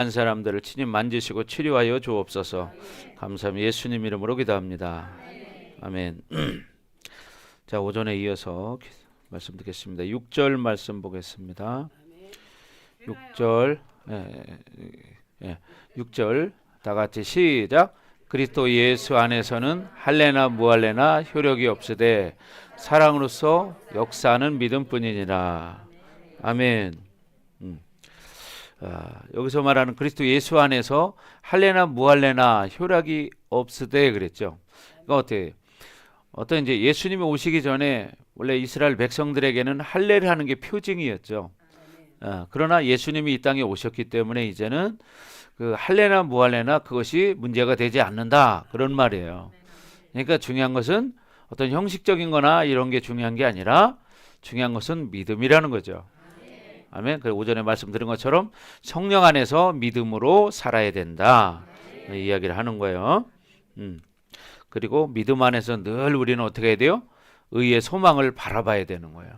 한 사람들을 친히 만지시고 치료하여 주옵소서. 감사합니다. 예수님 이름으로 기도합니다. 아멘. 자, 오전에 이어서 말씀 듣겠습니다. 6절 말씀 보겠습니다. 6절 6절 다 같이 시작. 그리스도 예수 안에서는 할례나 무할례나 효력이 없으되 사랑으로서 역사하는 믿음뿐이니라. 아멘. 여기서 말하는 그리스도 예수 안에서 할례나 무할례나 효력이 없으되 그랬죠. 그러니까 어떤 이제 예수님이 오시기 전에 원래 이스라엘 백성들에게는 할례를 하는 게 표징이었죠. 그러나 예수님이 이 땅에 오셨기 때문에 이제는 그 할례나 무할례나 그것이 문제가 되지 않는다, 그런 말이에요. 그러니까 중요한 것은 어떤 형식적인 거나 이런 게 중요한 게 아니라 중요한 것은 믿음이라는 거죠. 아멘. 그리고 오전에 말씀드린 것처럼 성령 안에서 믿음으로 살아야 된다, 이야기를 하는 거예요. 그리고 믿음 안에서 늘 우리는 어떻게 해야 돼요? 의의 소망을 바라봐야 되는 거예요.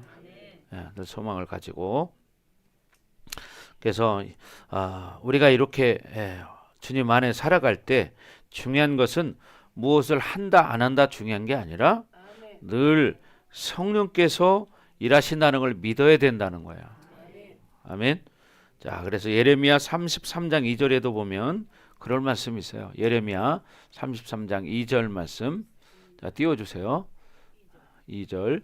늘 소망을 가지고. 그래서 우리가 이렇게 주님 안에 살아갈 때 중요한 것은 무엇을 한다 안 한다 중요한 게 아니라 늘 성령께서 일하신다는 걸 믿어야 된다는 거예요. 아멘. 자, 그래서 예레미야 33장 2절에도 보면 그럴 말씀이 있어요. 예레미야 33장 2절 말씀. 자, 띄워주세요. 2절.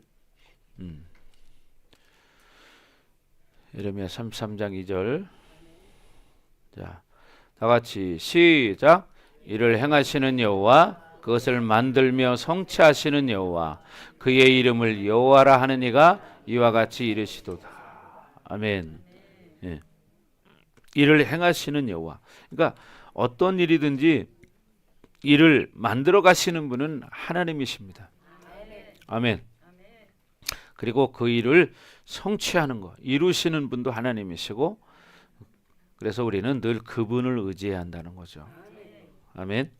예레미야 33장 2절. 자, 다 같이 시작. 이를 행하시는 여호와, 그것을 만들며 성취하시는 여호와, 그의 이름을 여호와라 하는 이가 이와 같이 이르시도다. 아멘. 예. 일을 행하시는 여호와. 그러니까 어떤 일이든지 일을 만들어 가시는 분은 하나님이십니다. 아멘. 그리고 그 일을 성취하는 것, 이루시는 분도 하나님이시고, 그래서 우리는 늘 그분을 의지해야 한다는 거죠. 아멘.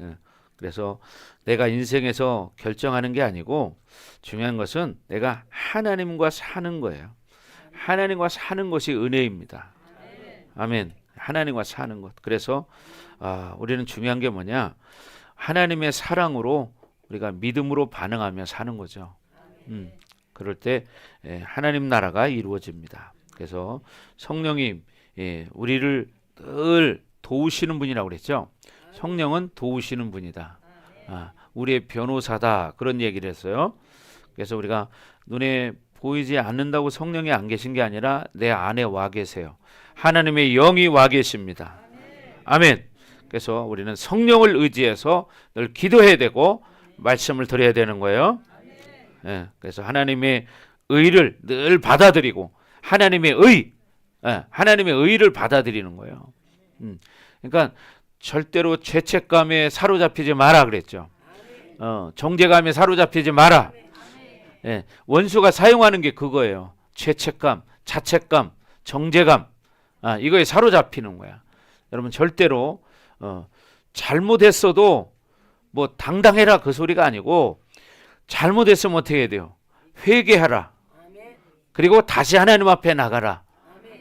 예. 그래서 내가 인생에서 결정하는 게 아니고 중요한 것은 내가 하나님과 사는 거예요. 하나님과 사는 것이 은혜입니다. 아멘. 하나님과 사는 것. 그래서 우리는 중요한 게 뭐냐? 하나님의 사랑으로 우리가 믿음으로 반응하며 사는 거죠. 그럴 때 하나님 나라가 이루어집니다. 그래서 성령이 우리를 늘 도우시는 분이라고 그랬죠. 성령은 도우시는 분이다. 우리의 변호사다, 그런 얘기를 했어요. 그래서 우리가 눈에 보이지 않는다고 성령이 안 계신 게 아니라 내 안에 와 계세요. 하나님의 영이 와 계십니다. 아멘. 그래서 우리는 성령을 의지해서 늘 기도해야 되고 말씀을 드려야 되는 거예요. 예, 그래서 하나님의 의를 늘 받아들이고 하나님의 의를 받아들이는 거예요. 그러니까 절대로 죄책감에 사로잡히지 마라 그랬죠. 정죄감에 사로잡히지 마라. 예, 원수가 사용하는 게 그거예요. 죄책감, 자책감, 정죄감, 이거에 사로잡히는 거야. 여러분 절대로 잘못했어도 뭐 당당해라 그 소리가 아니고, 잘못했으면 어떻게 해야 돼요? 회개하라. 그리고 다시 하나님 앞에 나가라.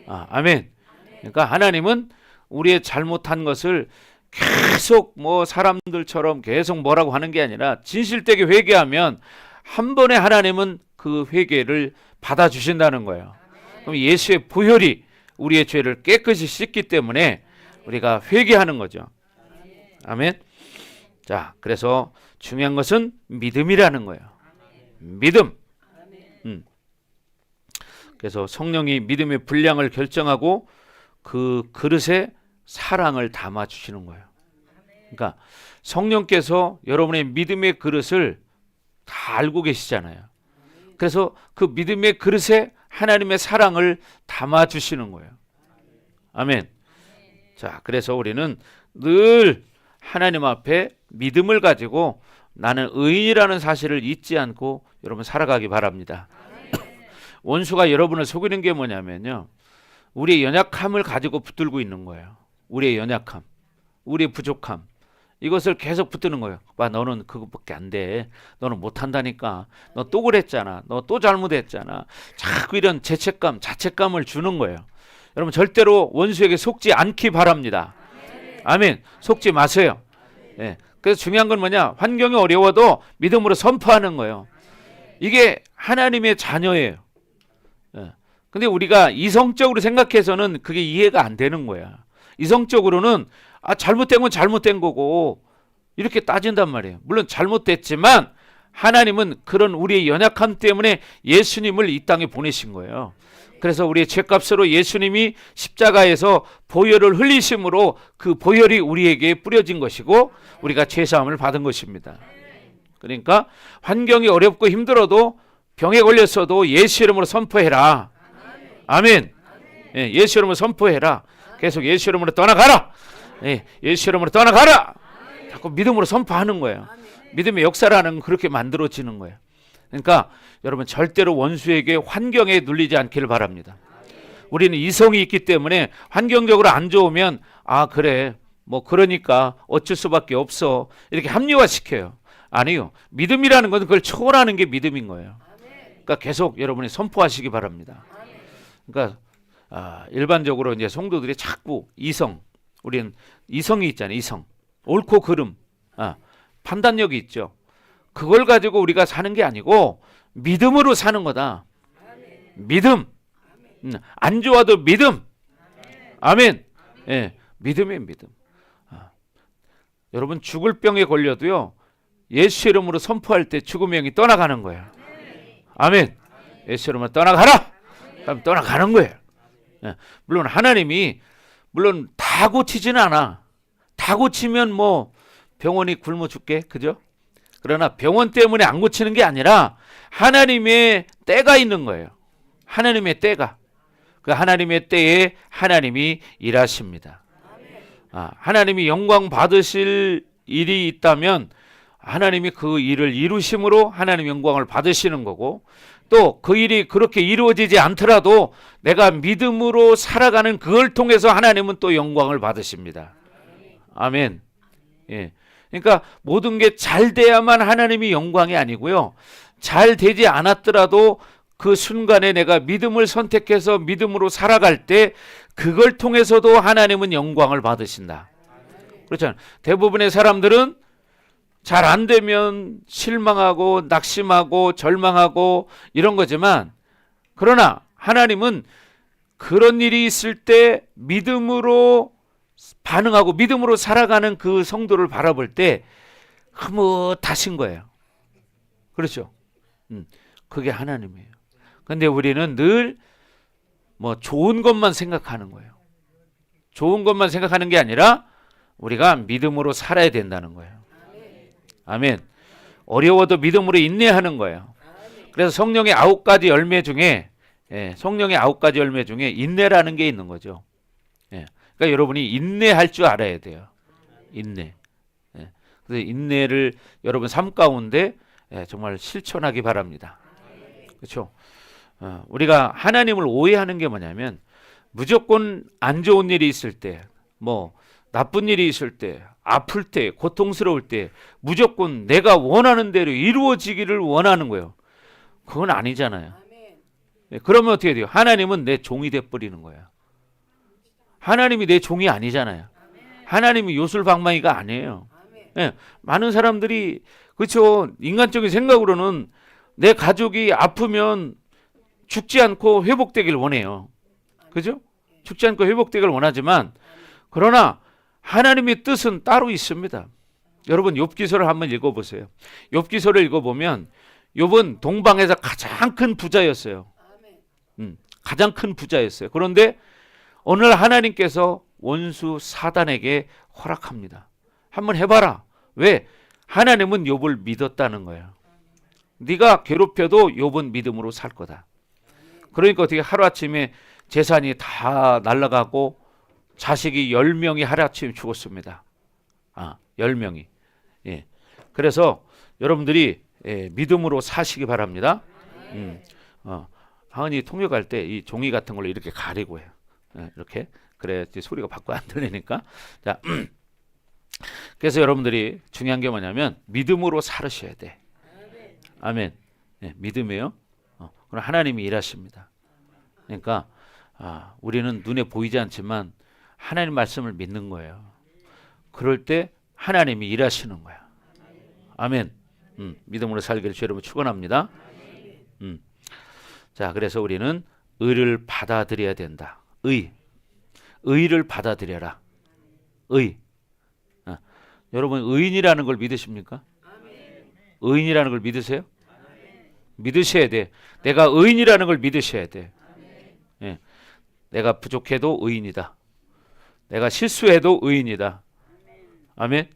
아멘. 그러니까 하나님은 우리의 잘못한 것을 계속 뭐 사람들처럼 계속 뭐라고 하는 게 아니라 진실되게 회개하면 한 번에 하나님은 그 회개를 받아주신다는 거예요. 그럼 예수의 보혈이 우리의 죄를 깨끗이 씻기 때문에 우리가 회개하는 거죠. 아멘. 자, 그래서 중요한 것은 믿음이라는 거예요. 믿음. 그래서 성령이 믿음의 분량을 결정하고 그 그릇에 사랑을 담아 주시는 거예요. 그러니까 성령께서 여러분의 믿음의 그릇을 다 알고 계시잖아요. 그래서 그 믿음의 그릇에 하나님의 사랑을 담아 주시는 거예요. 아멘. 자, 그래서 우리는 늘 하나님 앞에 믿음을 가지고 나는 의인이라는 사실을 잊지 않고 여러분 살아가기 바랍니다. 원수가 여러분을 속이는 게 뭐냐면요, 우리의 연약함을 가지고 붙들고 있는 거예요. 우리의 연약함, 우리의 부족함, 이것을 계속 붙드는 거예요. 봐, 너는 그것밖에 안 돼. 너는 못한다니까. 너 또 그랬잖아. 너 또 잘못했잖아. 자꾸 이런 죄책감, 자책감을 주는 거예요. 여러분 절대로 원수에게 속지 않기 바랍니다. 아멘. 속지 마세요. 예. 그래서 중요한 건 뭐냐? 환경이 어려워도 믿음으로 선포하는 거예요. 이게 하나님의 자녀예요. 예. 근데 우리가 이성적으로 생각해서는 그게 이해가 안 되는 거야. 이성적으로는 잘못된 건 잘못된 거고 이렇게 따진단 말이에요. 물론 잘못됐지만 하나님은 그런 우리의 연약함 때문에 예수님을 이 땅에 보내신 거예요. 그래서 우리의 죄값으로 예수님이 십자가에서 보혈을 흘리심으로 그 보혈이 우리에게 뿌려진 것이고 우리가 죄사함을 받은 것입니다. 그러니까 환경이 어렵고 힘들어도 병에 걸렸어도 예수 이름으로 선포해라. 아멘. 예, 예수 이름으로 선포해라. 계속 예수 이름으로 떠나가라. 예, 예수 이름으로 떠나가라. 자꾸 믿음으로 선포하는 거예요. 믿음의 역사라는 그렇게 만들어지는 거예요. 그러니까 여러분 절대로 원수에게 환경에 눌리지 않기를 바랍니다. 우리는 이성이 있기 때문에 환경적으로 안 좋으면 그래 뭐 그러니까 어쩔 수밖에 없어 이렇게 합리화시켜요. 아니요. 믿음이라는 건 그걸 초월하는 게 믿음인 거예요. 그러니까 계속 여러분이 선포하시기 바랍니다. 그러니까 일반적으로 이제 성도들이 자꾸 이성, 우리는 이성이 있잖아요. 이성, 옳고 그름, 판단력이 있죠. 그걸 가지고 우리가 사는 게 아니고 믿음으로 사는 거다. 믿음. 안 좋아도 믿음. 아멘. 예, 믿음이에요, 믿음. 여러분 죽을 병에 걸려도요. 예수 이름으로 선포할 때 죽음의 영이 떠나가는 거예요. 아멘. 예수 이름으로 떠나가라. 그럼 떠나가는 거예요. 예, 물론 하나님이 물론 다 고치지는 않아. 다 고치면 뭐 병원이 굶어 죽게, 그죠? 그러나 병원 때문에 안 고치는 게 아니라 하나님의 때가 있는 거예요. 하나님의 때가. 그 하나님의 때에 하나님이 일하십니다. 하나님이 영광 받으실 일이 있다면 하나님이 그 일을 이루심으로 하나님 영광을 받으시는 거고 또 그 일이 그렇게 이루어지지 않더라도 내가 믿음으로 살아가는 그걸 통해서 하나님은 또 영광을 받으십니다. 아멘. 예. 그러니까 모든 게 잘 돼야만 하나님이 영광이 아니고요. 잘 되지 않았더라도 그 순간에 내가 믿음을 선택해서 믿음으로 살아갈 때 그걸 통해서도 하나님은 영광을 받으신다. 그렇잖아요. 대부분의 사람들은 잘 안 되면 실망하고 낙심하고 절망하고 이런 거지만 그러나 하나님은 그런 일이 있을 때 믿음으로 반응하고 믿음으로 살아가는 그 성도를 바라볼 때 흐뭇하신 거예요. 그렇죠? 그게 하나님이에요. 근데 우리는 늘 뭐 좋은 것만 생각하는 거예요. 좋은 것만 생각하는 게 아니라 우리가 믿음으로 살아야 된다는 거예요. 아멘. 어려워도 믿음으로 인내하는 거예요. 그래서 성령의 9가지 열매 중에 성령의 9가지 열매 중에 인내라는 게 있는 거죠. 그러니까 여러분이 인내할 줄 알아야 돼요. 인내. 그래서 인내를 여러분 삶 가운데 정말 실천하기 바랍니다. 그렇죠? 우리가 하나님을 오해하는 게 뭐냐면 무조건 안 좋은 일이 있을 때, 뭐 나쁜 일이 있을 때, 아플 때, 고통스러울 때 무조건 내가 원하는 대로 이루어지기를 원하는 거예요. 그건 아니잖아요. 그러면 어떻게 돼요? 하나님은 내 종이 돼버리는 거예요. 하나님이 내 종이 아니잖아요. 하나님이 요술방망이가 아니에요. 많은 사람들이 그렇죠. 인간적인 생각으로는 내 가족이 아프면 죽지 않고 회복되길 원해요. 그죠? 죽지 않고 회복되길 원하지만 그러나 하나님의 뜻은 따로 있습니다. 여러분 욥기서를 한번 읽어보세요. 욥기서를 읽어보면 욥은 동방에서 가장 큰 부자였어요. 가장 큰 부자였어요. 그런데 어느 날 하나님께서 원수 사단에게 허락합니다. 한번 해봐라. 왜? 하나님은 욥을 믿었다는 거예요. 네가 괴롭혀도 욥은 믿음으로 살 거다. 그러니까 어떻게 하루아침에 재산이 다 날아가고 자식이 10명이 하루아침에 죽었습니다. 10명이. 예. 그래서 여러분들이 믿음으로 사시기 바랍니다. 하은이 통역할 때 이 종이 같은 걸로 이렇게 가리고 해요. 이렇게. 그래 소리가 밖으로 안 들리니까. 자, 그래서 여러분들이 중요한 게 뭐냐면 믿음으로 살으셔야 돼. 아멘. 믿음이에요. 그럼 하나님이 일하십니다. 그러니까 우리는 눈에 보이지 않지만 하나님 말씀을 믿는 거예요. 그럴 때 하나님이 일하시는 거야. 아멘. 믿음으로 살기를 주 여러분 축원합니다. 자, 그래서 우리는 의를 받아들여야 된다. 의를 받아들여라. 여러분 의인이라는 걸 믿으십니까? 의인이라는 걸 믿으세요? 믿으셔야 돼. 내가 의인이라는 걸 믿으셔야 돼. 예. 내가 부족해도 의인이다. 내가 실수해도 의인이다. 아멘.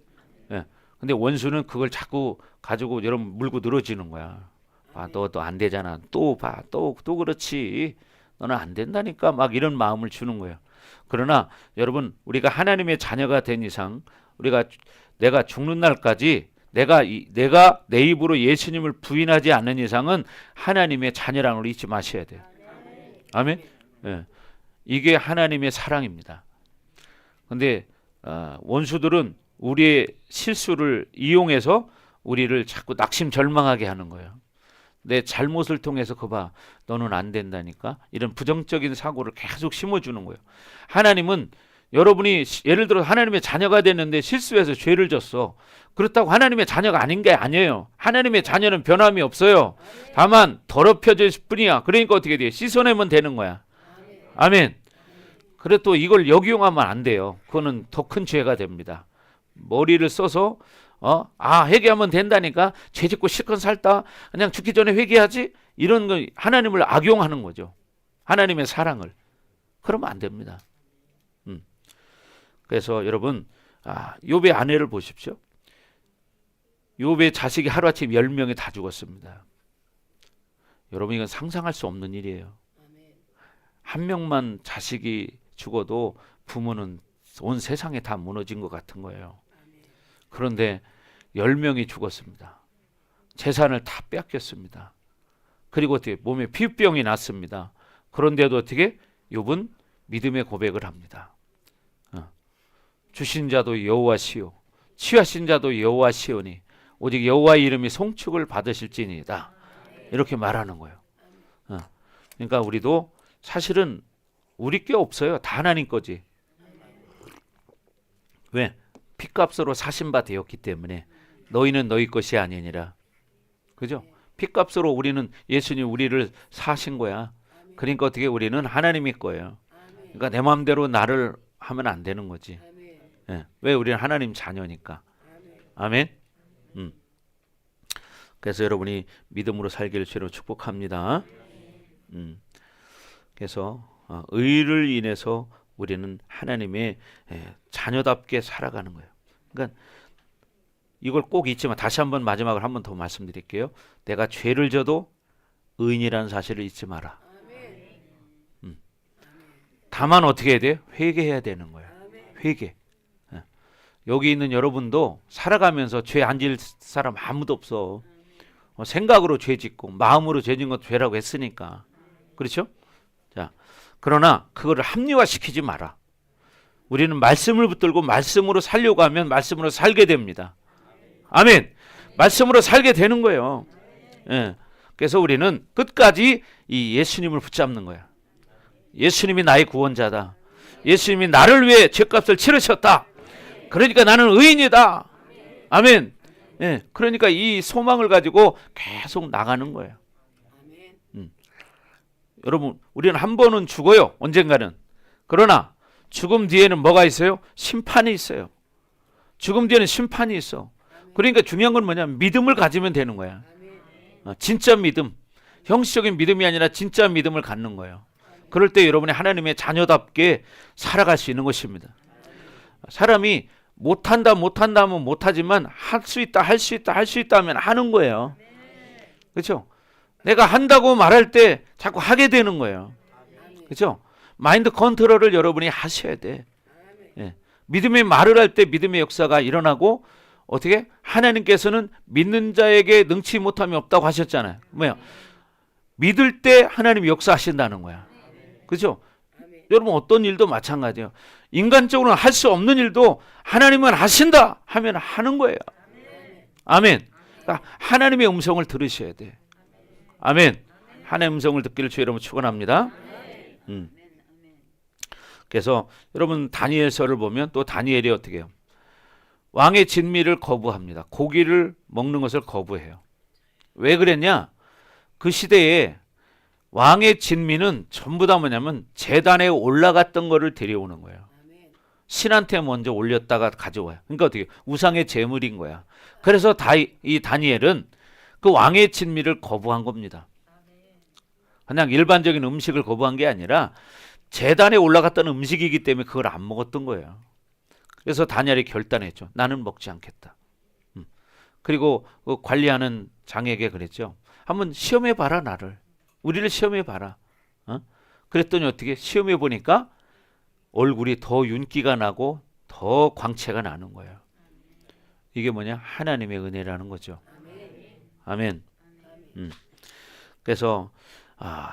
예. 근데 원수는 그걸 자꾸 가지고 여러분 물고 늘어지는 거야. 너 안 되잖아. 또 봐. 또 그렇지. 너는 안 된다니까. 막 이런 마음을 주는 거예요. 그러나 여러분 우리가 하나님의 자녀가 된 이상 내가 죽는 날까지 내가 내 입으로 예수님을 부인하지 않는 이상은 하나님의 자녀라는 걸 잊지 마셔야 돼요. 아멘. 예. 이게 하나님의 사랑입니다. 근데 원수들은 우리의 실수를 이용해서 우리를 자꾸 낙심절망하게 하는 거예요. 내 잘못을 통해서 봐, 너는 안 된다니까. 이런 부정적인 사고를 계속 심어주는 거예요. 하나님은 여러분이 예를 들어 하나님의 자녀가 됐는데 실수해서 죄를 졌어. 그렇다고 하나님의 자녀가 아닌 게 아니에요. 하나님의 자녀는 변함이 없어요. 다만 더럽혀질 뿐이야. 그러니까 어떻게 돼? 씻어내면 되는 거야. 아멘. 그래 또 이걸 역이용하면 안 돼요. 그거는 더 큰 죄가 됩니다. 머리를 써서 회개하면 된다니까. 죄 짓고 실컷 살다 그냥 죽기 전에 회개하지. 이런 거 하나님을 악용하는 거죠. 하나님의 사랑을. 그러면 안 됩니다. 그래서 여러분 욥의 아내를 보십시오. 욥의 자식이 하루아침 10명이 다 죽었습니다. 여러분 이건 상상할 수 없는 일이에요. 한 명만 자식이 죽어도 부모는 온 세상에 다 무너진 것 같은 거예요. 그런데 10명이 죽었습니다. 재산을 다 뺏겼습니다. 그리고 어떻게 몸에 피부병이 났습니다. 그런데도 어떻게 욥은 믿음의 고백을 합니다. 주신 자도 여호와시요 취하신 자도 여호와시오니 오직 여호와의 이름이 송축을 받으실지니이다. 이렇게 말하는 거예요. 그러니까 우리도 사실은 우리 게 없어요. 다 하나님 거지. 왜? 핏값으로 사신 바 되었기 때문에 너희는 너희 것이 아니니라. 그죠? 핏값으로 우리는 예수님 우리를 사신 거야. 그러니까 어떻게 우리는 하나님의 거예요. 그러니까 내 마음대로 나를 하면 안 되는 거지. 예. 왜? 우리는 하나님 자녀니까. 아멘. 그래서 여러분이 믿음으로 살기를 주로 축복합니다. 그래서 의를 인해서 우리는 하나님의 자녀답게 살아가는 거예요. 그러니까 이걸 꼭 잊지만 다시 한번 마지막으로 한 번 더 말씀드릴게요. 내가 죄를 져도 의인이라는 사실을 잊지 마라. 다만 어떻게 해야 돼요? 회개해야 되는 거예요. 회개. 여기 있는 여러분도 살아가면서 죄 안 질 사람 아무도 없어. 생각으로 죄 짓고 마음으로 죄 짓는 것도 죄라고 했으니까. 그렇죠? 자, 그러나 그거를 합리화시키지 마라. 우리는 말씀을 붙들고 말씀으로 살려고 하면 말씀으로 살게 됩니다. 아멘. 말씀으로 살게 되는 거예요. 예. 그래서 우리는 끝까지 이 예수님을 붙잡는 거야. 예수님이 나의 구원자다. 예수님이 나를 위해 죄값을 치르셨다. 그러니까 나는 의인이다. 아멘. 예. 그러니까 이 소망을 가지고 계속 나가는 거예요. 여러분, 우리는 한 번은 죽어요. 언젠가는. 그러나 죽음 뒤에는 뭐가 있어요? 심판이 있어요. 죽음 뒤에는 심판이 있어. 그러니까 중요한 건 뭐냐면 믿음을 가지면 되는 거야. 진짜 믿음. 형식적인 믿음이 아니라 진짜 믿음을 갖는 거예요. 그럴 때 여러분이 하나님의 자녀답게 살아갈 수 있는 것입니다. 사람이 못한다 하면 못하지만 할 수 있다 하면 하는 거예요. 그렇죠? 내가 한다고 말할 때 자꾸 하게 되는 거예요. 그렇죠? 마인드 컨트롤을 여러분이 하셔야 돼. 예. 믿음의 말을 할 때 믿음의 역사가 일어나고 어떻게? 하나님께서는 믿는 자에게 능치 못함이 없다고 하셨잖아요. 뭐야? 믿을 때 하나님이 역사하신다는 거야. 그렇죠? 여러분 어떤 일도 마찬가지예요. 인간적으로는 할 수 없는 일도 하나님은 하신다 하면 하는 거예요. 아멘. 그러니까 하나님의 음성을 들으셔야 돼. 아멘. 하나님의 음성을 듣기를 주 여러분 축원합니다. 그래서 여러분 다니엘서를 보면 또 다니엘이 어떻게 해요? 왕의 진미를 거부합니다. 고기를 먹는 것을 거부해요. 왜 그랬냐? 그 시대에 왕의 진미는 전부 다 뭐냐면 제단에 올라갔던 거를 데려오는 거예요. 신한테 먼저 올렸다가 가져와요. 그러니까 어떻게 우상의 제물인 거야. 그래서 이 다니엘은 그 왕의 진미를 거부한 겁니다. 그냥 일반적인 음식을 거부한 게 아니라 제단에 올라갔던 음식이기 때문에 그걸 안 먹었던 거예요. 그래서 다니엘이 결단했죠. 나는 먹지 않겠다. 그리고 그 관리하는 장에게 그랬죠. 한번 시험해 봐라 나를. 우리를 시험해 봐라. 그랬더니 어떻게 시험해 보니까 얼굴이 더 윤기가 나고 더 광채가 나는 거예요. 이게 뭐냐? 하나님의 은혜라는 거죠. 아멘. 그래서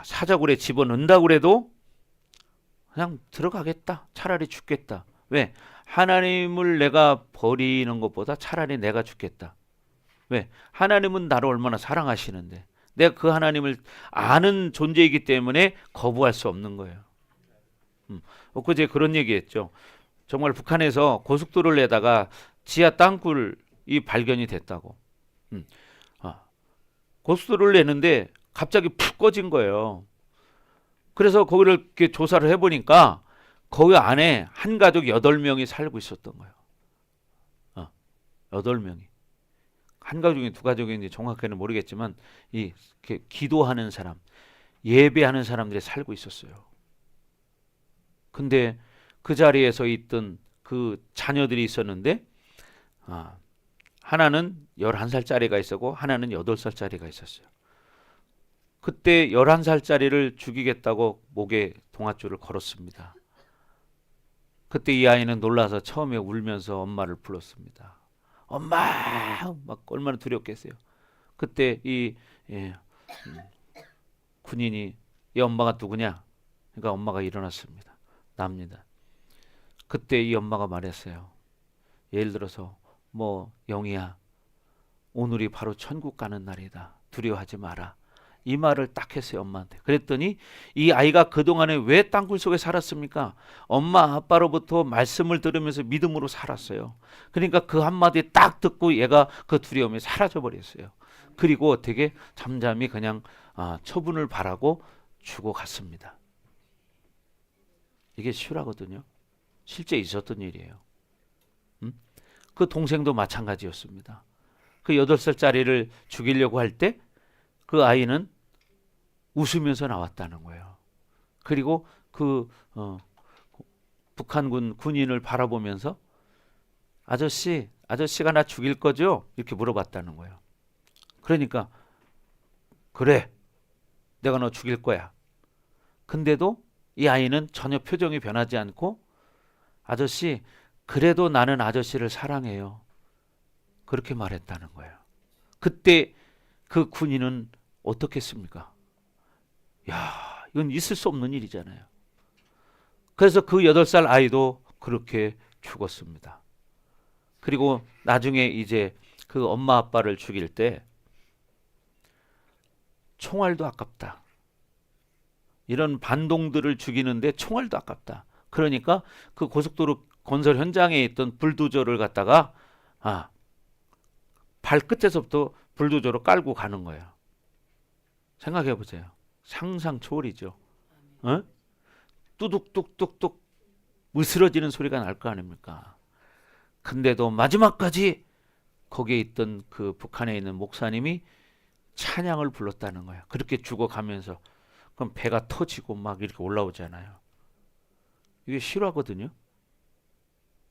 사자굴에 집어넣는다고 그래도 그냥 들어가겠다. 차라리 죽겠다. 왜? 하나님을 내가 버리는 것보다 차라리 내가 죽겠다. 왜? 하나님은 나를 얼마나 사랑하시는데 내가 그 하나님을 아는 존재이기 때문에 거부할 수 없는 거예요. 엊그제 그런 얘기했죠. 정말 북한에서 고속도로를 내다가 지하 땅굴이 발견이 됐다고. 고속도로를 내는데 갑자기 푹 꺼진 거예요. 그래서 거기를 이렇게 조사를 해보니까 거기 안에 한 가족 8명이 살고 있었던 거예요. 8명이. 한 가족이 두 가족인지 정확하게는 모르겠지만 이렇게 기도하는 사람, 예배하는 사람들이 살고 있었어요. 근데 그 자리에서 있던 그 자녀들이 있었는데 하나는 11살짜리가 있었고 하나는 8살짜리가 있었어요. 그때 11살짜리를 죽이겠다고 목에 동아줄을 걸었습니다. 그때 이 아이는 놀라서 처음에 울면서 엄마를 불렀습니다. 엄마! 막 얼마나 두렵겠어요. 그때 군인이 이 엄마가 누구냐? 그러니까 엄마가 일어났습니다. 납니다. 그때 이 엄마가 말했어요. 예를 들어서 영희야, 오늘이 바로 천국 가는 날이다. 두려워하지 마라. 이 말을 딱 했어요, 엄마한테. 그랬더니 이 아이가 그동안에 왜 땅굴 속에 살았습니까? 엄마 아빠로부터 말씀을 들으면서 믿음으로 살았어요. 그러니까 그 한마디 딱 듣고 얘가 그 두려움이 사라져 버렸어요. 그리고 어떻게 잠잠히 그냥 처분을 바라고 죽어갔습니다. 이게 실화거든요. 실제 있었던 일이에요. 그 동생도 마찬가지였습니다. 그 8살짜리를 죽이려고 할 때 그 아이는 웃으면서 나왔다는 거예요. 그리고 그 북한군 군인을 바라보면서 아저씨가 나 죽일 거죠? 이렇게 물어봤다는 거예요. 그러니까 그래, 내가 너 죽일 거야. 근데도 이 아이는 전혀 표정이 변하지 않고 아저씨, 그래도 나는 아저씨를 사랑해요. 그렇게 말했다는 거예요. 그때 그 군인은 어떻게 했습니까? 야, 이건 있을 수 없는 일이잖아요. 그래서 그 8살 아이도 그렇게 죽었습니다. 그리고 나중에 이제 그 엄마 아빠를 죽일 때 총알도 아깝다. 이런 반동들을 죽이는데 총알도 아깝다. 그러니까 그 고속도로 건설 현장에 있던 불도저를 갖다가 발끝에서부터 불도저로 깔고 가는 거예요. 생각해 보세요. 상상 초월이죠. 뚜둑뚝뚝뚝 으스러지는 소리가 날 거 아닙니까? 근데도 마지막까지 거기에 있던 그 북한에 있는 목사님이 찬양을 불렀다는 거예요. 그렇게 죽어가면서 그럼 배가 터지고 막 이렇게 올라오잖아요. 이게 실화거든요.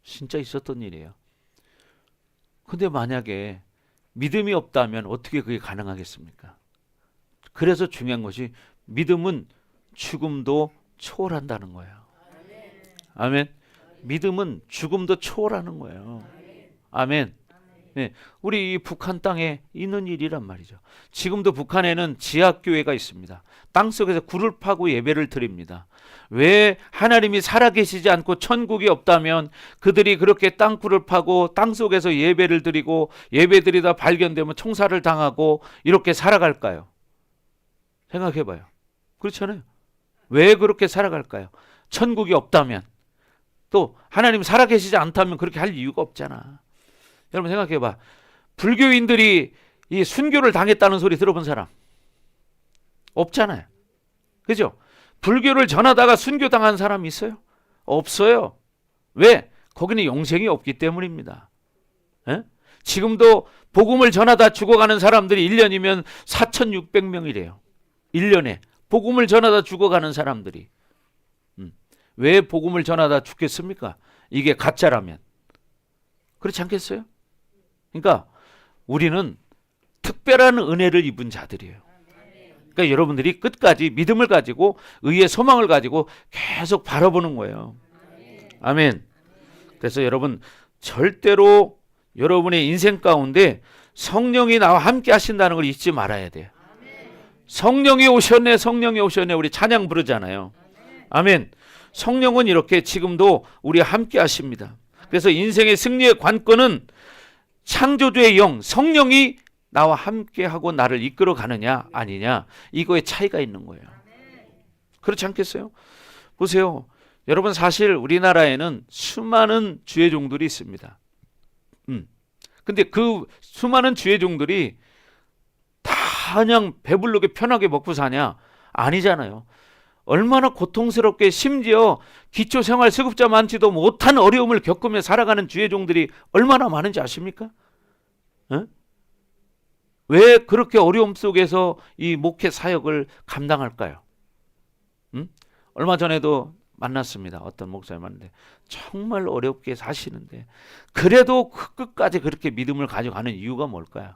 진짜 있었던 일이에요. 근데 만약에 믿음이 없다면 어떻게 그게 가능하겠습니까? 그래서 중요한 것이 믿음은 죽음도 초월한다는 거예요. 아멘. 믿음은 죽음도 초월하는 거예요. 아멘. 네, 우리 이 북한 땅에 있는 일이란 말이죠. 지금도 북한에는 지하교회가 있습니다. 땅속에서 굴을 파고 예배를 드립니다. 왜 하나님이 살아계시지 않고 천국이 없다면 그들이 그렇게 땅굴을 파고 땅속에서 예배를 드리고 예배드리다 발견되면 총살을 당하고 이렇게 살아갈까요? 생각해봐요. 그렇잖아요. 왜 그렇게 살아갈까요? 천국이 없다면. 또 하나님 살아계시지 않다면 그렇게 할 이유가 없잖아. 여러분 생각해봐. 불교인들이 이 순교를 당했다는 소리 들어본 사람 없잖아요. 그죠? 불교를 전하다가 순교당한 사람이 있어요? 없어요. 왜? 거기는 영생이 없기 때문입니다. 에? 지금도 복음을 전하다 죽어가는 사람들이 1년이면 4,600명이래요. 1년에 복음을 전하다 죽어가는 사람들이. 왜 복음을 전하다 죽겠습니까? 이게 가짜라면. 그렇지 않겠어요? 그러니까 우리는 특별한 은혜를 입은 자들이에요. 그러니까 여러분들이 끝까지 믿음을 가지고 의의 소망을 가지고 계속 바라보는 거예요. 아멘. 그래서 여러분 절대로 여러분의 인생 가운데 성령이 나와 함께 하신다는 걸 잊지 말아야 돼요. 성령이 오셨네, 성령이 오셨네. 우리 찬양 부르잖아요. 아멘. 성령은 이렇게 지금도 우리와 함께 하십니다. 그래서 인생의 승리의 관건은 창조주의 영, 성령이 나와 함께하고 나를 이끌어 가느냐 아니냐, 이거에 차이가 있는 거예요. 그렇지 않겠어요? 보세요. 여러분 사실 우리나라에는 수많은 주의 종들이 있습니다. 근데 그 수많은 주의 종들이 다 그냥 배부르게 편하게 먹고 사냐? 아니잖아요. 얼마나 고통스럽게 심지어 기초생활수급자 많지도 못한 어려움을 겪으며 살아가는 주의 종들이 얼마나 많은지 아십니까? 에? 왜 그렇게 어려움 속에서 이 목회 사역을 감당할까요? 얼마 전에도 만났습니다. 어떤 목사님 만났는데 정말 어렵게 사시는데 그래도 끝까지 그렇게 믿음을 가져가는 이유가 뭘까요?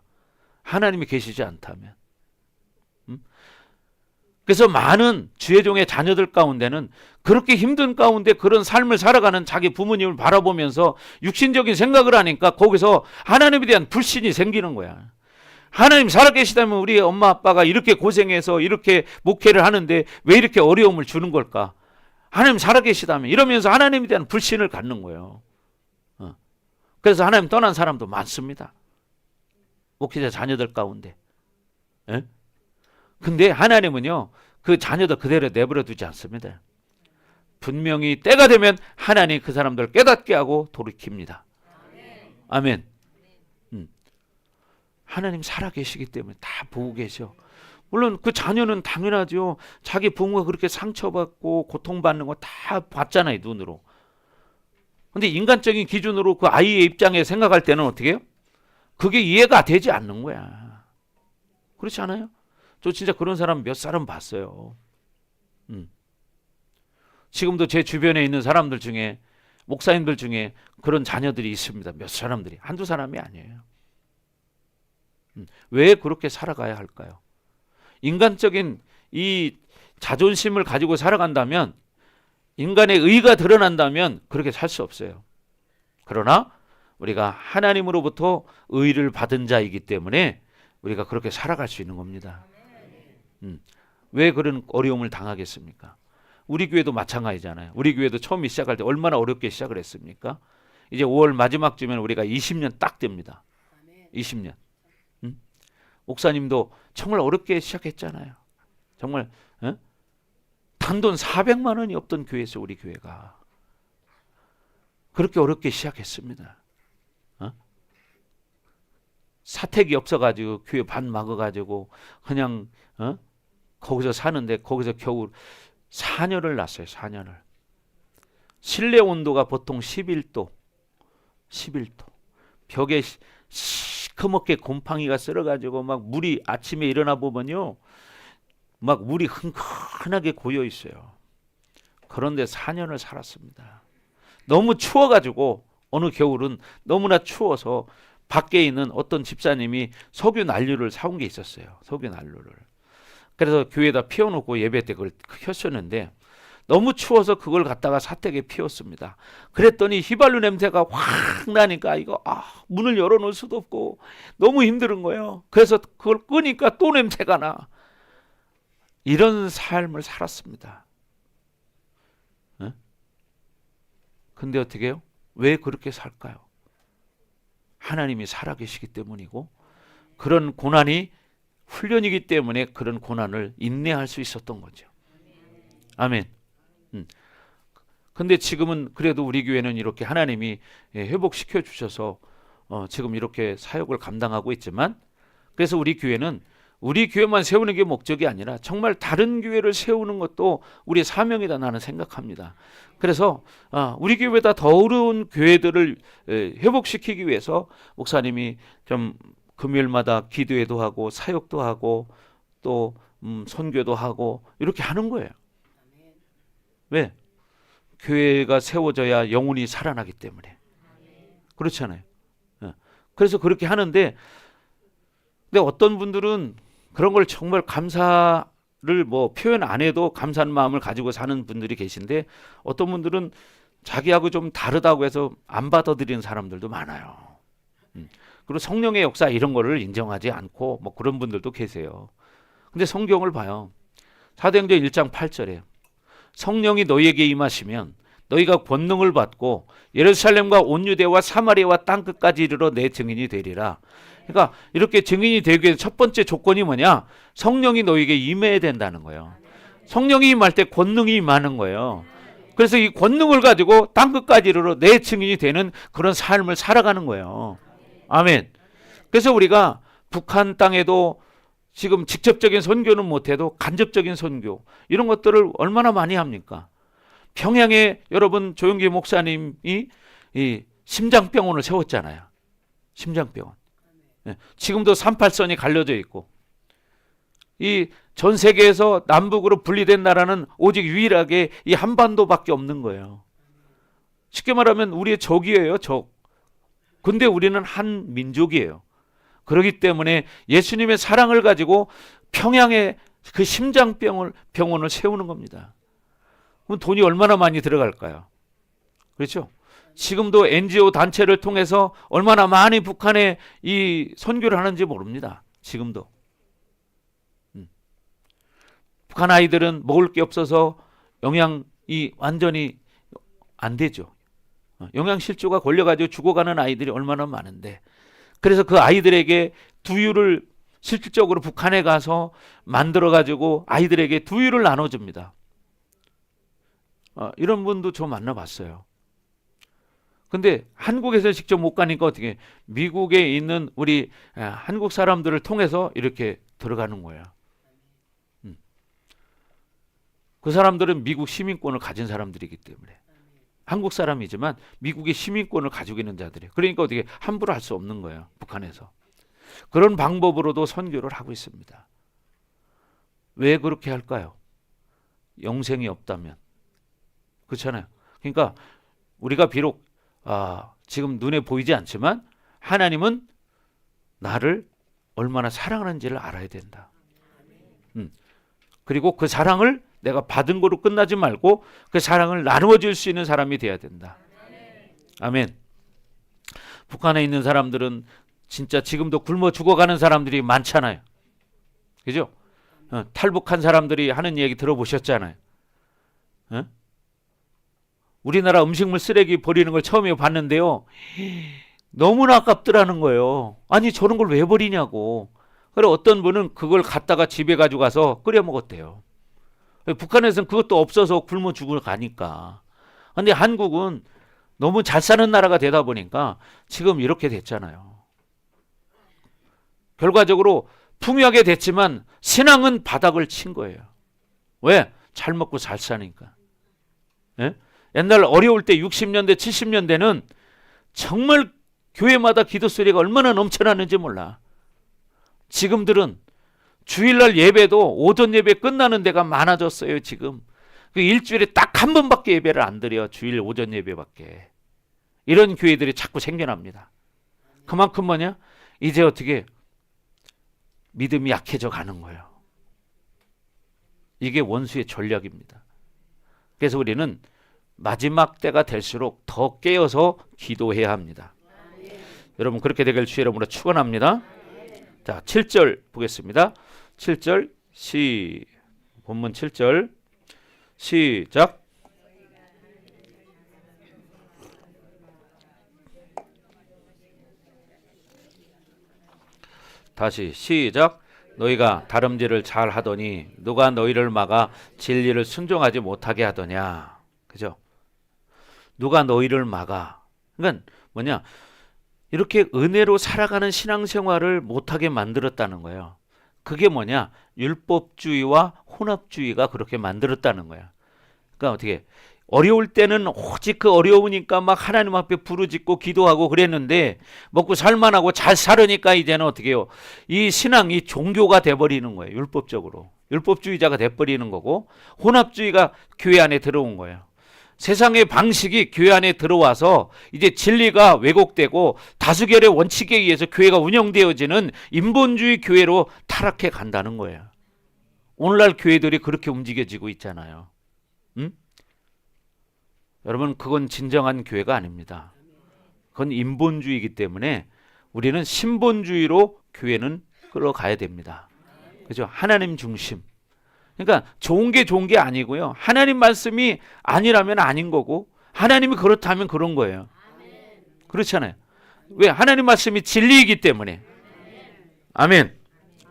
하나님이 계시지 않다면. 그래서 많은 주의 종의 자녀들 가운데는 그렇게 힘든 가운데 그런 삶을 살아가는 자기 부모님을 바라보면서 육신적인 생각을 하니까 거기서 하나님에 대한 불신이 생기는 거야. 하나님 살아계시다면 우리 엄마 아빠가 이렇게 고생해서 이렇게 목회를 하는데 왜 이렇게 어려움을 주는 걸까? 하나님 살아계시다면, 이러면서 하나님에 대한 불신을 갖는 거예요. 그래서 하나님 떠난 사람도 많습니다. 목회자 자녀들 가운데. 예? 근데 하나님은요, 그 자녀들 그대로 내버려 두지 않습니다. 분명히 때가 되면 하나님이 그 사람들을 깨닫게 하고 돌이킵니다. 아멘. 하나님 살아계시기 때문에 다 보고 계셔. 물론 그 자녀는 당연하죠. 자기 부모가 그렇게 상처받고 고통받는 거 다 봤잖아요, 눈으로. 근데 인간적인 기준으로 그 아이의 입장에 생각할 때는 어떻게 해요? 그게 이해가 되지 않는 거야. 그렇지 않아요? 저 진짜 그런 사람 몇 사람 봤어요. 지금도 제 주변에 있는 사람들 중에, 목사님들 중에 그런 자녀들이 있습니다. 몇 사람들이. 한두 사람이 아니에요. 왜 그렇게 살아가야 할까요? 인간적인 이 자존심을 가지고 살아간다면, 인간의 의가 드러난다면 그렇게 살 수 없어요. 그러나 우리가 하나님으로부터 의를 받은 자이기 때문에 우리가 그렇게 살아갈 수 있는 겁니다. 왜 그런 어려움을 당하겠습니까? 우리 교회도 마찬가지잖아요. 우리 교회도 처음 시작할 때 얼마나 어렵게 시작을 했습니까? 이제 5월 마지막쯤에는 우리가 20년 딱 됩니다. 20년. 목사님도 정말 어렵게 시작했잖아요. 정말 단돈 400만 원이 없던 교회에서 우리 교회가 그렇게 어렵게 시작했습니다. 사택이 없어가지고 교회 반 막아가지고 그냥 거기서 사는데 거기서 겨우 4년을 났어요. 4년을. 실내 온도가 보통 11도. 벽에 시커멓게 곰팡이가 쓸어가지고 막 물이, 아침에 일어나 보면요, 막 물이 흥건하게 고여 있어요. 그런데 4년을 살았습니다. 너무 추워가지고 어느 겨울은 너무나 추워서 밖에 있는 어떤 집사님이 석유 난로를 사온 게 있었어요. 석유 난로를. 그래서 교회에다 피워놓고 예배 때 그걸 켰었는데 너무 추워서 그걸 갖다가 사택에 피웠습니다. 그랬더니 휘발유 냄새가 확 나니까 이거 문을 열어놓을 수도 없고 너무 힘든 거예요. 그래서 그걸 끄니까 또 냄새가 나. 이런 삶을 살았습니다. 근데 어떻게 해요? 왜 그렇게 살까요? 하나님이 살아계시기 때문이고 그런 고난이 훈련이기 때문에 그런 고난을 인내할 수 있었던 거죠. 아멘. 근데 지금은 그래도 우리 교회는 이렇게 하나님이 회복시켜 주셔서 지금 이렇게 사역을 감당하고 있지만, 그래서 우리 교회는 우리 교회만 세우는 게 목적이 아니라 정말 다른 교회를 세우는 것도 우리의 사명이다 나는 생각합니다. 그래서 우리 교회보다 더 어려운 교회들을 회복시키기 위해서 목사님이 좀 금요일마다 기도회도 하고 사역도 하고 또 선교도 하고 이렇게 하는 거예요. 왜? 교회가 세워져야 영혼이 살아나기 때문에. 그렇잖아요. 그래서 그렇게 하는데, 근데 어떤 분들은 그런 걸 정말 감사를 뭐 표현 안 해도 감사한 마음을 가지고 사는 분들이 계신데, 어떤 분들은 자기하고 좀 다르다고 해서 안 받아들이는 사람들도 많아요. 그리고 성령의 역사 이런 거를 인정하지 않고 뭐 그런 분들도 계세요. 근데 성경을 봐요. 사도행전 1장 8절에 성령이 너희에게 임하시면 너희가 권능을 받고 예루살렘과 온 유대와 사마리아와 땅끝까지 이르러 내 증인이 되리라. 그러니까 이렇게 증인이 되기 위해서 첫 번째 조건이 뭐냐? 성령이 너희에게 임해야 된다는 거예요. 성령이 임할 때 권능이 임하는 거예요. 그래서 이 권능을 가지고 땅끝까지 이르러 내 증인이 되는 그런 삶을 살아가는 거예요. 아멘. 그래서 우리가 북한 땅에도 지금 직접적인 선교는 못해도 간접적인 선교 이런 것들을 얼마나 많이 합니까? 평양에 여러분 조용기 목사님이 이 심장병원을 세웠잖아요. 심장병원. 지금도 38선이 갈려져 있고, 이 전 세계에서 남북으로 분리된 나라는 오직 유일하게 이 한반도밖에 없는 거예요. 쉽게 말하면 우리의 적이에요, 적. 근데 우리는 한 민족이에요. 그렇기 때문에 예수님의 사랑을 가지고 평양에 그 심장병원을 세우는 겁니다. 그럼 돈이 얼마나 많이 들어갈까요? 그렇죠? 지금도 NGO 단체를 통해서 얼마나 많이 북한에 이 선교를 하는지 모릅니다. 지금도. 북한 아이들은 먹을 게 없어서 영양이 완전히 안 되죠. 영양실조가 걸려가지고 죽어가는 아이들이 얼마나 많은데, 그래서 그 아이들에게 두유를 실질적으로 북한에 가서 만들어가지고 아이들에게 두유를 나눠줍니다. 이런 분도 저 만나봤어요. 근데 한국에서 직접 못 가니까 어떻게 미국에 있는 우리 한국 사람들을 통해서 이렇게 들어가는 거예요. 그 사람들은 미국 시민권을 가진 사람들이기 때문에, 한국 사람이지만 미국의 시민권을 가지고 있는 자들이에요. 그러니까 어떻게 함부로 할 수 없는 거예요. 북한에서. 그런 방법으로도 선교를 하고 있습니다. 왜 그렇게 할까요? 영생이 없다면. 그렇잖아요. 그러니까 우리가 비록 지금 눈에 보이지 않지만 하나님은 나를 얼마나 사랑하는지를 알아야 된다. 그리고 그 사랑을 내가 받은 거로 끝나지 말고 그 사랑을 나누어 줄 수 있는 사람이 돼야 된다. 아멘. 북한에 있는 사람들은 진짜 지금도 굶어 죽어가는 사람들이 많잖아요. 그죠? 탈북한 사람들이 하는 얘기 들어보셨잖아요. 우리나라 음식물 쓰레기 버리는 걸 처음에 봤는데요, 너무나 아깝더라는 거예요. 아니 저런 걸 왜 버리냐고. 그래 어떤 분은 그걸 갖다가 집에 가지고 가서 끓여 먹었대요. 북한에서는 그것도 없어서 굶어 죽어 가니까. 근데 한국은 너무 잘 사는 나라가 되다 보니까 지금 이렇게 됐잖아요. 결과적으로 풍요하게 됐지만 신앙은 바닥을 친 거예요. 왜? 잘 먹고 잘 사니까. 예? 옛날 어려울 때 60년대 70년대는 정말 교회마다 기도 소리가 얼마나 넘쳐나는지 몰라. 지금들은 주일날 예배도 오전 예배 끝나는 데가 많아졌어요. 지금 그 일주일에 딱 한 번밖에 예배를 안 드려. 주일 오전 예배밖에. 이런 교회들이 자꾸 생겨납니다. 그만큼 뭐냐? 이제 어떻게 믿음이 약해져 가는 거예요. 이게 원수의 전략입니다. 그래서 우리는 마지막 때가 될수록 더 깨어서 기도해야 합니다. 여러분 그렇게 되길 주의 이름으로 축원합니다. 자, 7절 보겠습니다. 7절 본문 7절 시작. 다시 시작. 너희가 다름질을 잘 하더니 누가 너희를 막아 진리를 순종하지 못하게 하더냐. 그죠? 누가 너희를 막아? 그러니까 뭐냐? 이렇게 은혜로 살아가는 신앙생활을 못하게 만들었다는 거예요. 그게 뭐냐? 율법주의와 혼합주의가 그렇게 만들었다는 거야. 그러니까 어떻게 어려울 때는 오직 그 어려우니까 막 하나님 앞에 부르짖고 기도하고 그랬는데 먹고 살만하고 잘 살으니까 이제는 어떻게 해요? 이 신앙이 종교가 돼버리는 거예요. 율법적으로. 율법주의자가 돼버리는 거고 혼합주의가 교회 안에 들어온 거예요. 세상의 방식이 교회 안에 들어와서 이제 진리가 왜곡되고 다수결의 원칙에 의해서 교회가 운영되어지는 인본주의 교회로 타락해 간다는 거예요. 오늘날 교회들이 그렇게 움직여지고 있잖아요. 응? 여러분 그건 진정한 교회가 아닙니다. 그건 인본주의이기 때문에 우리는 신본주의로 교회는 끌어가야 됩니다. 그죠? 하나님 중심. 그러니까 좋은 게 아니고요. 하나님 말씀이 아니라면 아닌 거고 하나님이 그렇다면 그런 거예요. 그렇잖아요. 왜? 하나님 말씀이 진리이기 때문에. 아멘.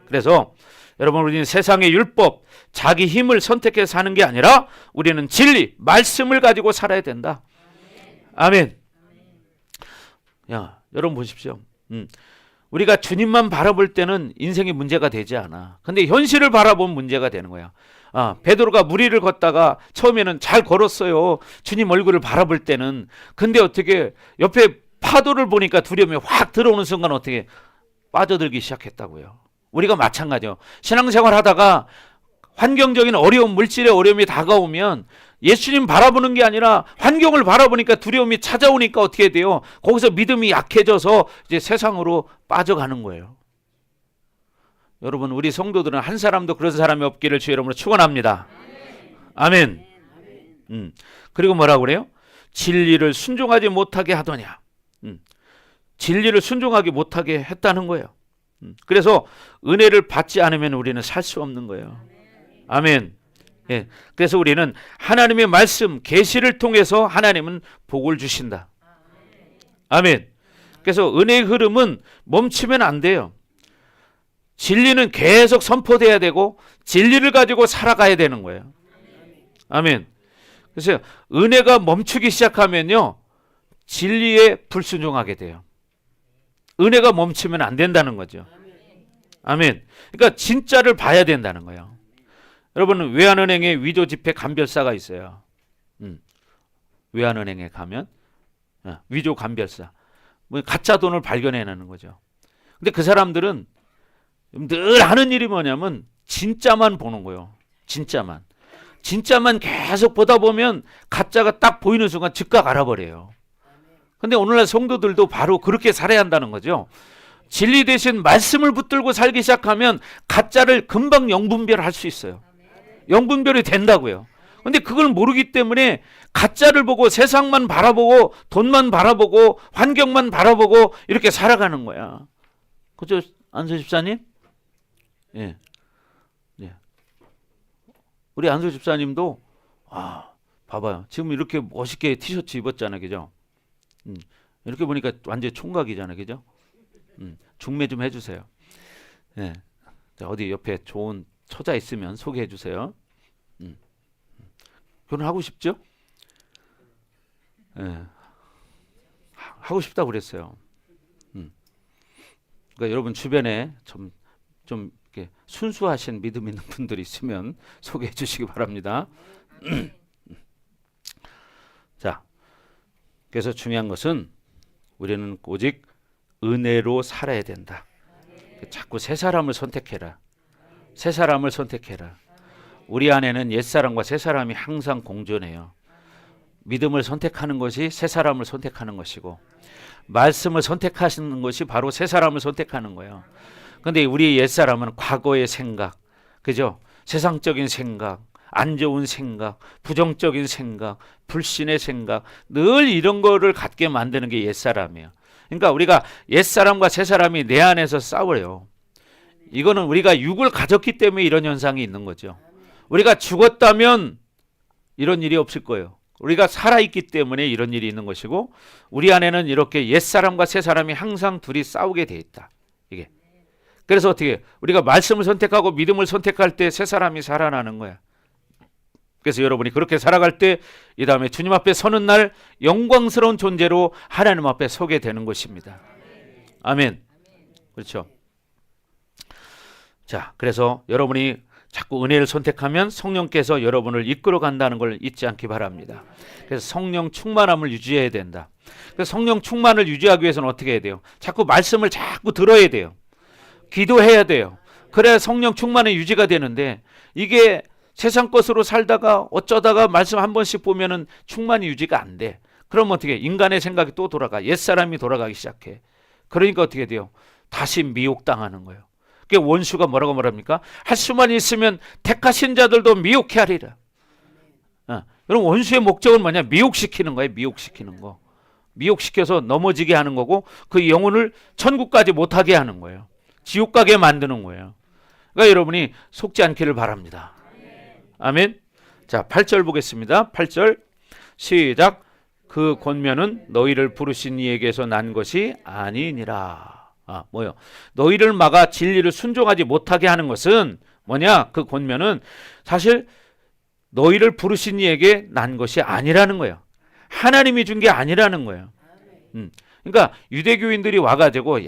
그래서 여러분 우리는 세상의 율법, 자기 힘을 선택해서 사는 게 아니라 우리는 진리, 말씀을 가지고 살아야 된다. 아멘. 야, 여러분 보십시오. 우리가 주님만 바라볼 때는 인생의 문제가 되지 않아. 근데 현실을 바라보면 문제가 되는 거야. 베드로가 무리를 걷다가 처음에는 잘 걸었어요. 주님 얼굴을 바라볼 때는. 근데 어떻게 옆에 파도를 보니까 두려움이 확 들어오는 순간 어떻게 빠져들기 시작했다고요. 우리가 마찬가지요. 신앙생활 하다가 환경적인 어려움, 물질의 어려움이 다가오면 예수님 바라보는 게 아니라 환경을 바라보니까 두려움이 찾아오니까 어떻게 돼요? 거기서 믿음이 약해져서 이제 세상으로 빠져가는 거예요. 여러분 우리 성도들은 한 사람도 그런 사람이 없기를 주의 이름으로 축원합니다. 아멘. 그리고 뭐라고 그래요? 진리를 순종하지 못하게 하더냐. 진리를 순종하지 못하게 했다는 거예요. 그래서 은혜를 받지 않으면 우리는 살 수 없는 거예요. 아멘. 예. 그래서 우리는 하나님의 말씀, 계시를 통해서 하나님은 복을 주신다. 아멘. 그래서 은혜의 흐름은 멈추면 안 돼요. 진리는 계속 선포돼야 되고 진리를 가지고 살아가야 되는 거예요. 아멘. 그래서 은혜가 멈추기 시작하면요. 진리에 불순종하게 돼요. 은혜가 멈추면 안 된다는 거죠. 아멘. 그러니까 진짜를 봐야 된다는 거예요. 여러분 외환은행에 위조지폐 감별사가 있어요. 외환은행에 가면 위조 감별사, 뭐 가짜 돈을 발견해내는 거죠. 근데 그 사람들은 늘 하는 일이 뭐냐면 진짜만 보는 거예요. 진짜만 계속 보다 보면 가짜가 딱 보이는 순간 즉각 알아버려요. 근데 오늘날 성도들도 바로 그렇게 살아야 한다는 거죠. 진리 대신 말씀을 붙들고 살기 시작하면 가짜를 금방 영분별할 수 있어요. 영분별이 된다고요. 근데 그걸 모르기 때문에 가짜를 보고 세상만 바라보고 돈만 바라보고 환경만 바라보고 이렇게 살아가는 거야. 그죠? 안수 집사님? 예. 예. 우리 안수 집사님도 봐봐요. 지금 이렇게 멋있게 티셔츠 입었잖아요. 그죠? 이렇게 보니까 완전 총각이잖아요. 그죠? 중매 좀 해주세요. 예. 어디 옆에 좋은 처자 있으면 소개해 주세요. 결혼하고 싶죠? 예. 하고 싶다고 그랬어요. 그러니까 여러분 주변에 좀 이렇게 순수하신 믿음 있는 분들이 있으면 소개해 주시기 바랍니다. 자, 그래서 중요한 것은 우리는 오직 은혜로 살아야 된다. 자꾸 새 사람을 선택해라. 새 사람을 선택해라. 우리 안에는 옛사람과 새 사람이 항상 공존해요. 믿음을 선택하는 것이 새 사람을 선택하는 것이고 말씀을 선택하시는 것이 바로 새 사람을 선택하는 거예요. 그런데 우리 옛사람은 과거의 생각, 그죠? 세상적인 생각, 안 좋은 생각, 부정적인 생각, 불신의 생각, 늘 이런 거를 갖게 만드는 게 옛사람이에요. 그러니까 우리가 옛사람과 새사람이 내 안에서 싸워요. 이거는 우리가 육을 가졌기 때문에 이런 현상이 있는 거죠. 우리가 죽었다면 이런 일이 없을 거예요. 우리가 살아있기 때문에 이런 일이 있는 것이고 우리 안에는 이렇게 옛사람과 새사람이 항상 둘이 싸우게 돼 있다. 이게. 그래서 어떻게 우리가 말씀을 선택하고 믿음을 선택할 때 새사람이 살아나는 거야. 그래서 여러분이 그렇게 살아갈 때 이 다음에 주님 앞에 서는 날 영광스러운 존재로 하나님 앞에 서게 되는 것입니다. 아멘. 그렇죠. 자, 그래서 여러분이 자꾸 은혜를 선택하면 성령께서 여러분을 이끌어 간다는 걸 잊지 않기 바랍니다. 그래서 성령 충만함을 유지해야 된다. 그래서 성령 충만을 유지하기 위해서는 어떻게 해야 돼요? 자꾸 말씀을 자꾸 들어야 돼요. 기도해야 돼요. 그래야 성령 충만의 유지가 되는데, 이게 세상 것으로 살다가 어쩌다가 말씀 한 번씩 보면은 충만이 유지가 안 돼. 그럼 어떻게 해? 인간의 생각이 또 돌아가. 옛사람이 돌아가기 시작해. 그러니까 어떻게 돼요? 다시 미혹당하는 거예요. 그게 원수가 뭐라고 말합니까? 할 수만 있으면 택하신 자들도 미혹해 하리라. 여러분, 원수의 목적은 뭐냐? 미혹시키는 거예요. 미혹시키는 거. 미혹시켜서 넘어지게 하는 거고, 그 영혼을 천국까지 못하게 하는 거예요. 지옥 가게 만드는 거예요. 그러니까 여러분이 속지 않기를 바랍니다. 아멘. 자, 8절 보겠습니다. 8절 시작. 그 권면은 너희를 부르신 이에게서 난 것이 아니니라. 뭐요? 너희를 막아 진리를 순종하지 못하게 하는 것은 뭐냐? 그 권면은 사실 너희를 부르신 이에게 난 것이 아니라는 거예요. 하나님이 준 게 아니라는 거예요. 그러니까 유대교인들이 와가지고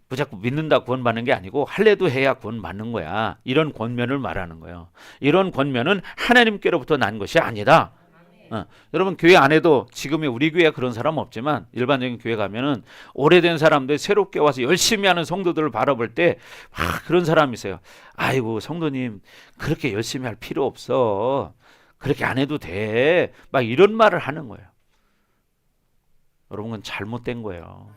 무조건 믿는다 구원받는 게 아니고 할례도 해야 구원받는 거야. 이런 권면을 말하는 거예요. 이런 권면은 하나님께로부터 난 것이 아니다. 여러분, 교회 안에도 지금의 우리 교회가 그런 사람 없지만 일반적인 교회 가면은 오래된 사람들 새롭게 와서 열심히 하는 성도들을 바라볼 때 그런 사람이 있어요. 아이고, 성도님 그렇게 열심히 할 필요 없어. 그렇게 안 해도 돼. 막 이런 말을 하는 거예요. 여러분, 그건 잘못된 거예요.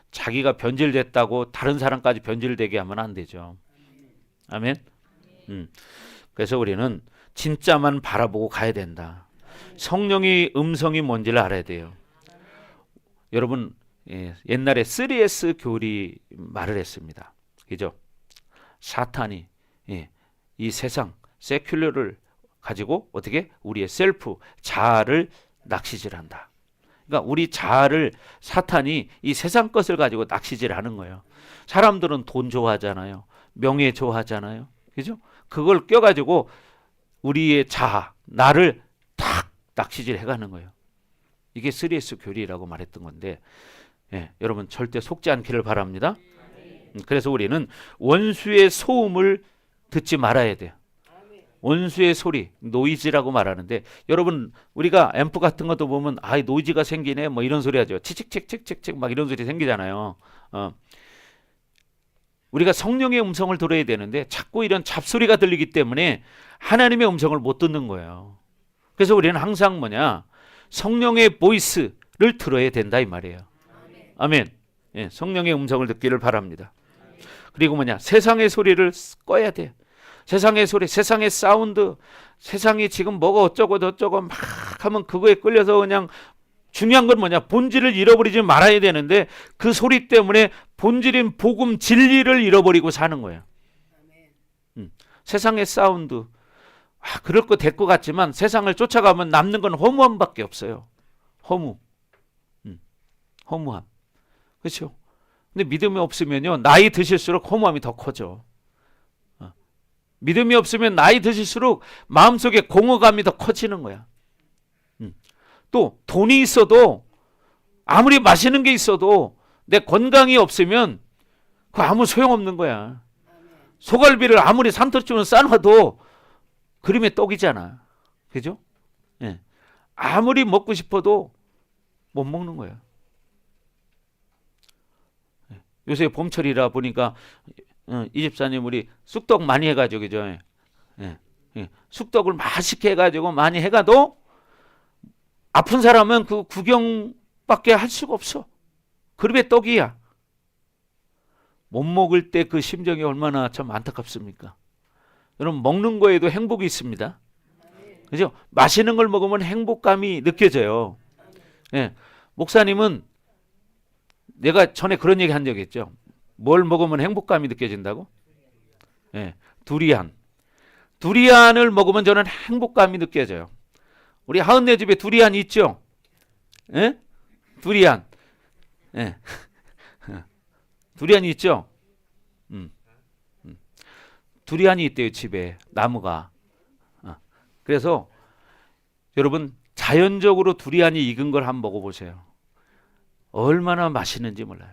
자기가 변질됐다고 다른 사람까지 변질되게 하면 안 되죠. 아멘. 그래서 우리는 진짜만 바라보고 가야 된다. 성령의 음성이 뭔지를 알아야 돼요. 여러분, 옛날에 3S 교리 말을 했습니다. 그죠? 사탄이 이 세상 세큘러를 가지고 어떻게 우리의 셀프 자아를 낚시질한다. 그러니까 우리 자아를 사탄이 이 세상 것을 가지고 낚시질하는 거예요. 사람들은 돈 좋아하잖아요. 명예 좋아하잖아요. 그죠? 그걸 껴가지고 우리의 자아, 나를 탁 낚시질 해가는 거예요. 이게 3S 교리라고 말했던 건데, 여러분 절대 속지 않기를 바랍니다. 그래서 우리는 원수의 소음을 듣지 말아야 돼요. 원수의 소리, 노이즈라고 말하는데, 여러분 우리가 앰프 같은 것도 보면 노이즈가 생기네 뭐 이런 소리 하죠. 치칙칙칙칙칙 막 이런 소리 생기잖아요. 우리가 성령의 음성을 들어야 되는데 자꾸 이런 잡소리가 들리기 때문에 하나님의 음성을 못 듣는 거예요. 그래서 우리는 항상 성령의 보이스를 들어야 된다 이 말이에요. 아멘. 성령의 음성을 듣기를 바랍니다. 그리고 세상의 소리를 꺼야 돼. 세상의 소리, 세상의 사운드, 세상이 지금 뭐가 어쩌고 저쩌고 막 하면 그거에 끌려서 그냥, 중요한 건 본질을 잃어버리지 말아야 되는데 그 소리 때문에 본질인 복음 진리를 잃어버리고 사는 거예요. 세상의 사운드, 그럴 거 될 것 같지만 세상을 쫓아가면 남는 건 허무함밖에 없어요. 허무함. 그렇죠? 근데 믿음이 없으면요, 나이 드실수록 허무함이 더 커져. 믿음이 없으면 나이 드실수록 마음속에 공허감이 더 커지는 거야. 또 돈이 있어도, 아무리 맛있는 게 있어도 내 건강이 없으면 그거 아무 소용없는 거야. 소갈비를 아무리 산토치면 싸놔도 그림의 떡이잖아. 그죠? 아무리 먹고 싶어도 못 먹는 거야. 요새 봄철이라 보니까 이 집사님 우리 쑥떡 많이 해가지고, 그죠? 쑥떡을 맛있게 해가지고 많이 해가도 아픈 사람은 그 구경밖에 할 수가 없어. 그림의 떡이야. 못 먹을 때 그 심정이 얼마나 참 안타깝습니까? 여러분, 먹는 거에도 행복이 있습니다. 그죠? 맛있는 걸 먹으면 행복감이 느껴져요. 목사님은 내가 전에 그런 얘기 한 적이 있죠. 뭘 먹으면 행복감이 느껴진다고? 두리안을 먹으면 저는 행복감이 느껴져요. 우리 하은네 집에 두리안 있죠? 두리안. 두리안이 있죠? 두리안이 있대요, 집에. 나무가. 그래서 여러분 자연적으로 두리안이 익은 걸 한번 먹어보세요. 얼마나 맛있는지 몰라요.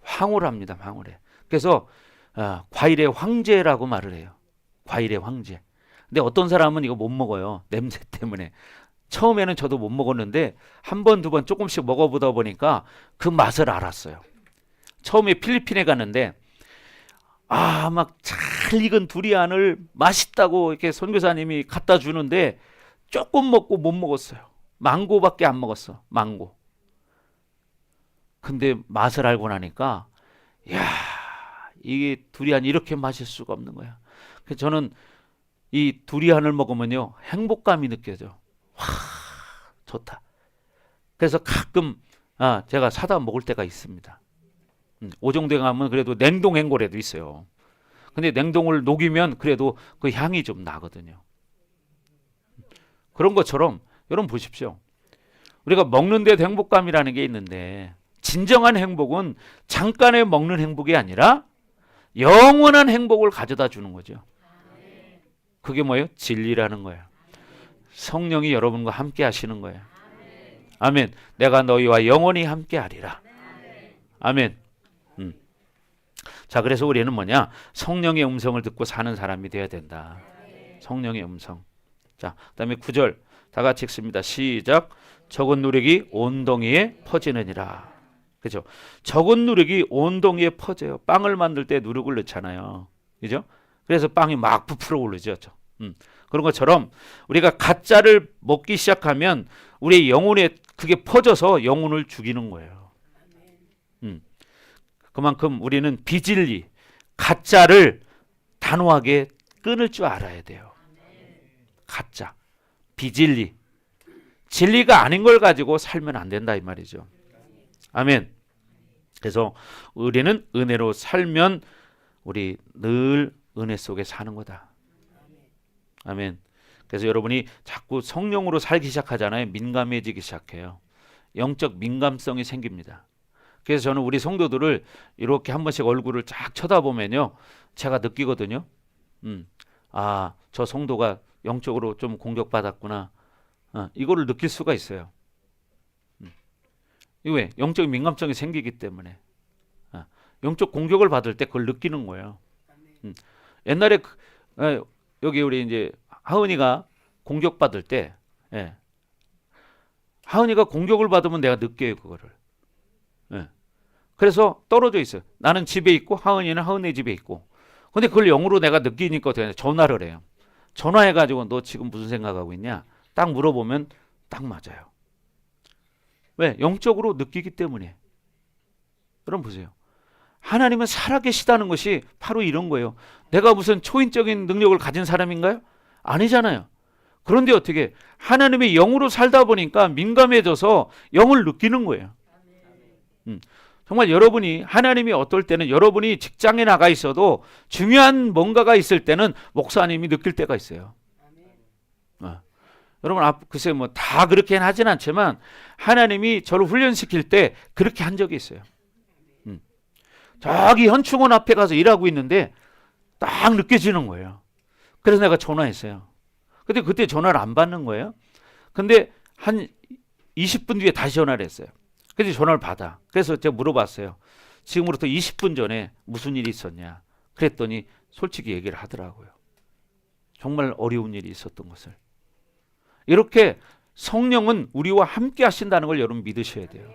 황홀합니다. 황홀해. 그래서 과일의 황제라고 말을 해요. 과일의 황제. 근데 어떤 사람은 이거 못 먹어요. 냄새 때문에. 처음에는 저도 못 먹었는데 한 번, 두 번 조금씩 먹어보다 보니까 그 맛을 알았어요. 처음에 필리핀에 갔는데 막 잘 익은 두리안을 맛있다고 이렇게 선교사님이 갖다 주는데 조금 먹고 못 먹었어요. 망고밖에 안 먹었어. 망고. 근데 맛을 알고 나니까 야, 이게 두리안이 이렇게 맛있을 수가 없는 거야. 그래서 저는 이 두리안을 먹으면요 행복감이 느껴져. 와, 좋다. 그래서 가끔 제가 사다 먹을 때가 있습니다. 오정도에 가면 그래도 냉동 행고래도 있어요. 근데 냉동을 녹이면 그래도 그 향이 좀 나거든요. 그런 것처럼 여러분 보십시오. 우리가 먹는 데도 행복감이라는 게 있는데 진정한 행복은 잠깐에 먹는 행복이 아니라 영원한 행복을 가져다 주는 거죠. 그게 뭐예요? 진리라는 거예요. 성령이 여러분과 함께 하시는 거예요. 아멘. 내가 너희와 영원히 함께 하리라. 아멘. 자, 그래서 우리는 뭐냐? 성령의 음성을 듣고 사는 사람이 되어야 된다. 성령의 음성. 자, 그다음에 9절 다 같이 읽습니다. 시작. 적은 누룩이 온 동이에 퍼지느니라. 그죠? 적은 누룩이 온 동이에 퍼져요. 빵을 만들 때 누룩을 넣잖아요. 그죠? 그래서 빵이 막 부풀어 오르죠. 그런 것처럼 우리가 가짜를 먹기 시작하면 우리의 영혼에 그게 퍼져서 영혼을 죽이는 거예요. 그만큼 우리는 비진리, 가짜를 단호하게 끊을 줄 알아야 돼요. 가짜, 비진리, 진리가 아닌 걸 가지고 살면 안 된다 이 말이죠. 아멘. 그래서 우리는 은혜로 살면 우리 늘 은혜 속에 사는 거다. 아멘. 그래서 여러분이 자꾸 성령으로 살기 시작하잖아요. 민감해지기 시작해요. 영적 민감성이 생깁니다. 그래서 저는 우리 성도들을 이렇게 한 번씩 얼굴을 쫙 쳐다보면요, 제가 느끼거든요. 저 성도가 영적으로 좀 공격받았구나. 이거를 느낄 수가 있어요. 이거 왜? 영적 민감성이 생기기 때문에. 영적 공격을 받을 때 그걸 느끼는 거예요. 옛날에 여기 우리 이제 하은이가 공격받을 때, 하은이가 공격을 받으면 내가 느껴요 그거를. 그래서 떨어져 있어요. 나는 집에 있고 하은이는 하은이 집에 있고. 근데 그걸 영으로 내가 느끼니까 전화를 해요. 전화해가지고 너 지금 무슨 생각하고 있냐? 딱 물어보면 딱 맞아요. 왜? 영적으로 느끼기 때문에. 여러분 보세요. 하나님은 살아계시다는 것이 바로 이런 거예요. 내가 무슨 초인적인 능력을 가진 사람인가요? 아니잖아요. 그런데 어떻게 하나님의 영으로 살다 보니까 민감해져서 영을 느끼는 거예요. 정말 여러분이 하나님이 어떨 때는 여러분이 직장에 나가 있어도 중요한 뭔가가 있을 때는 목사님이 느낄 때가 있어요. 여러분 글쎄 뭐 다 그렇게는 하진 않지만 하나님이 저를 훈련시킬 때 그렇게 한 적이 있어요. 저기 현충원 앞에 가서 일하고 있는데 딱 느껴지는 거예요. 그래서 내가 전화했어요. 근데 그때 전화를 안 받는 거예요. 근데 한 20분 뒤에 다시 전화를 했어요. 그래서 전화를 받아. 그래서 제가 물어봤어요. 지금으로부터 20분 전에 무슨 일이 있었냐. 그랬더니 솔직히 얘기를 하더라고요. 정말 어려운 일이 있었던 것을. 이렇게 성령은 우리와 함께 하신다는 걸 여러분 믿으셔야 돼요.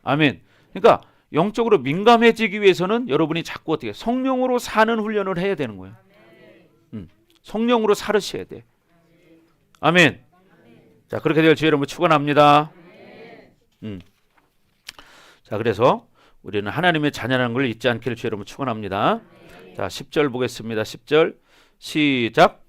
아멘. 그러니까 영적으로 민감해지기 위해서는 여러분이 자꾸 어떻게 성령으로 사는 훈련을 해야 되는 거예요. 성령으로 살으셔야 돼. 아멘. 자, 그렇게 될 주 여러분 축원합니다. 자, 그래서 우리는 하나님의 자녀라는 걸 잊지 않기를 주 여러분 축원합니다. 자, 10절 보겠습니다. 10절 시작.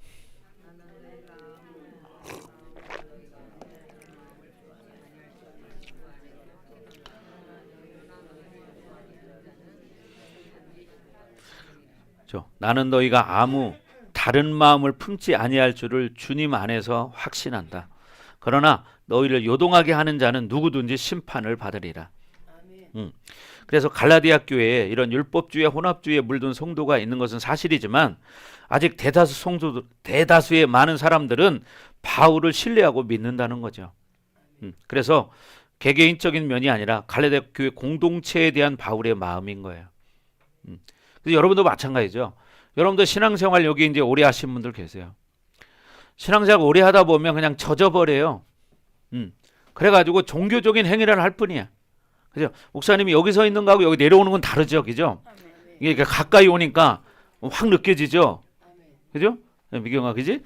나는 너희가 아무 다른 마음을 품지 아니할 줄을 주님 안에서 확신한다. 그러나 너희를 요동하게 하는 자는 누구든지 심판을 받으리라. 그래서 갈라디아 교회에 이런 율법주의, 혼합주의에 물든 성도가 있는 것은 사실이지만 아직 대다수의 많은 사람들은 바울을 신뢰하고 믿는다는 거죠. 그래서 개개인적인 면이 아니라 갈라디아 교회 공동체에 대한 바울의 마음인 거예요. 그래서 여러분도 마찬가지죠. 여러분도 신앙생활 여기 이제 오래 하신 분들 계세요. 신앙생활 오래 하다 보면 그냥 젖어버려요. 그래가지고 종교적인 행위를 할 뿐이야. 그죠? 목사님이 여기 서 있는 거하고 여기 내려오는 건 다르죠, 그죠? 이게 가까이 오니까 확 느껴지죠, 그죠? 미경아, 그지?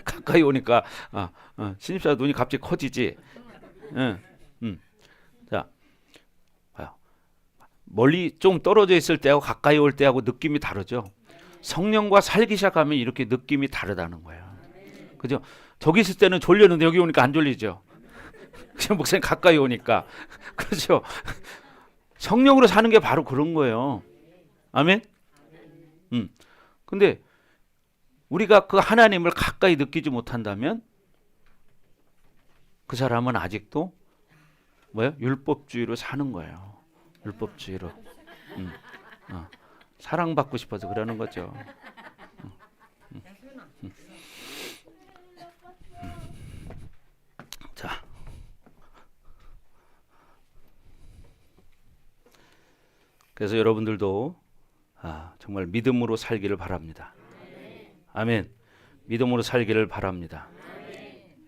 가까이 오니까 신입사 눈이 갑자기 커지지. 자, 봐요. 멀리 좀 떨어져 있을 때하고 가까이 올 때하고 느낌이 다르죠. 성령과 살기 시작하면 이렇게 느낌이 다르다는 거예요. 그죠? 저기 있을 때는 졸렸는데 여기 오니까 안 졸리죠. 지금 목사님 가까이 오니까. 그렇죠? 성령으로 사는 게 바로 그런 거예요. 아멘? 근데 우리가 그 하나님을 가까이 느끼지 못한다면 그 사람은 아직도 뭐예요? 율법주의로 사는 거예요. 율법주의로. 사랑받고 싶어서 그러는 거죠. 자, 그래서 여러분들도 정말 믿음으로 살기를 바랍니다. 아멘. 믿음으로 살기를 바랍니다.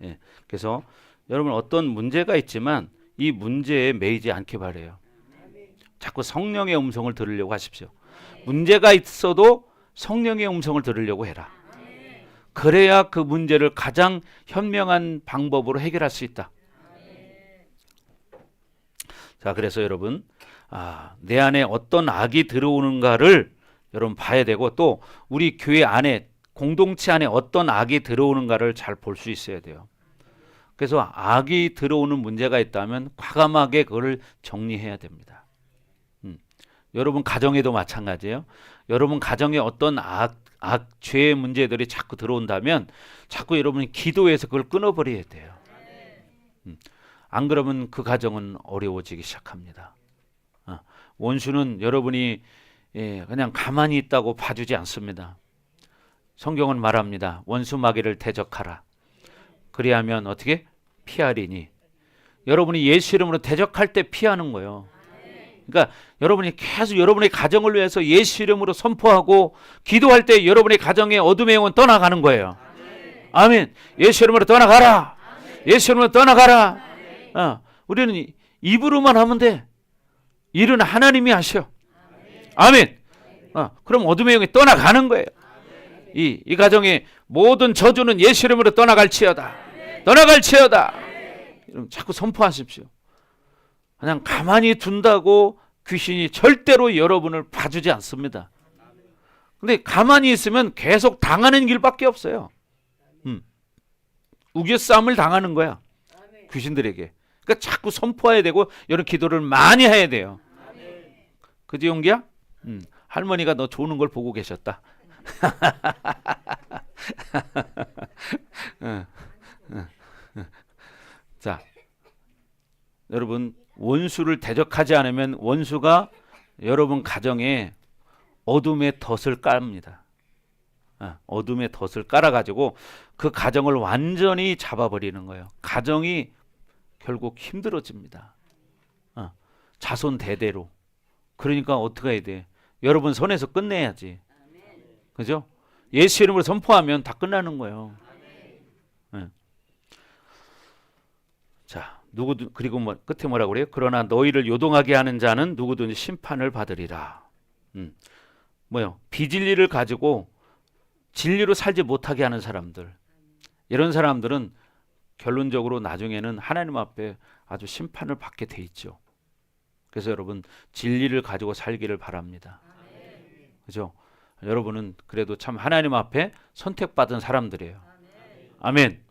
예, 그래서 여러분 어떤 문제가 있지만 이 문제에 매이지 않게 바래요. 자꾸 성령의 음성을 들으려고 하십시오. 문제가 있어도 성령의 음성을 들으려고 해라. 그래야 그 문제를 가장 현명한 방법으로 해결할 수 있다. 자, 그래서 여러분 내 안에 어떤 악이 들어오는가를 여러분 봐야 되고 또 우리 교회 안에 공동체 안에 어떤 악이 들어오는가를 잘 볼 수 있어야 돼요. 그래서 악이 들어오는 문제가 있다면 과감하게 그걸 정리해야 됩니다. 여러분 가정에도 마찬가지예요. 여러분 가정에 어떤 죄의 문제들이 자꾸 들어온다면 자꾸 여러분이 기도해서 그걸 끊어버려야 돼요. 안 그러면 그 가정은 어려워지기 시작합니다. 원수는 여러분이 그냥 가만히 있다고 봐주지 않습니다. 성경은 말합니다. 원수 마귀를 대적하라. 그리하면 어떻게? 피하리니. 여러분이 예수 이름으로 대적할 때 피하는 거예요. 그러니까 여러분이 계속 여러분의 가정을 위해서 예수 이름으로 선포하고 기도할 때 여러분의 가정의 어둠의 영은 떠나가는 거예요. 아멘. 예수 이름으로 떠나가라. 예수 이름으로 떠나가라. 우리는 입으로만 하면 돼. 일은 하나님이 하셔. 아멘. 그럼 어둠의 영이 떠나가는 거예요. 이 가정의 모든 저주는 예수 이름으로 떠나갈지어다. 떠나갈지어다. 자꾸 선포하십시오. 그냥 가만히 둔다고 귀신이 절대로 여러분을 봐주지 않습니다. 근데 가만히 있으면 계속 당하는 길밖에 없어요. 우겨싸움을 당하는 거야. 귀신들에게. 그러니까 자꾸 선포해야 되고 이런 기도를 많이 해야 돼요. 그지 용기야? 할머니가 너 조는 걸 보고 계셨다. 자, 여러분 원수를 대적하지 않으면 원수가 여러분 가정에 어둠의 덫을 깔습니다. 어둠의 덫을 깔아가지고 그 가정을 완전히 잡아버리는 거예요. 가정이 결국 힘들어집니다. 자손 대대로. 그러니까 어떻게 해야 돼? 여러분 손에서 끝내야지. 그죠? 예수 이름으로 선포하면 다 끝나는 거예요. 자, 그리고 끝에 뭐라고 그래요? 그러나 너희를 요동하게 하는 자는 누구든지 심판을 받으리라. 뭐요? 비진리를 가지고 진리로 살지 못하게 하는 사람들. 이런 사람들은 결론적으로 나중에는 하나님 앞에 아주 심판을 받게 돼 있죠. 그래서 여러분 진리를 가지고 살기를 바랍니다. 그죠? 여러분은 그래도 참 하나님 앞에 선택받은 사람들이에요. 아멘.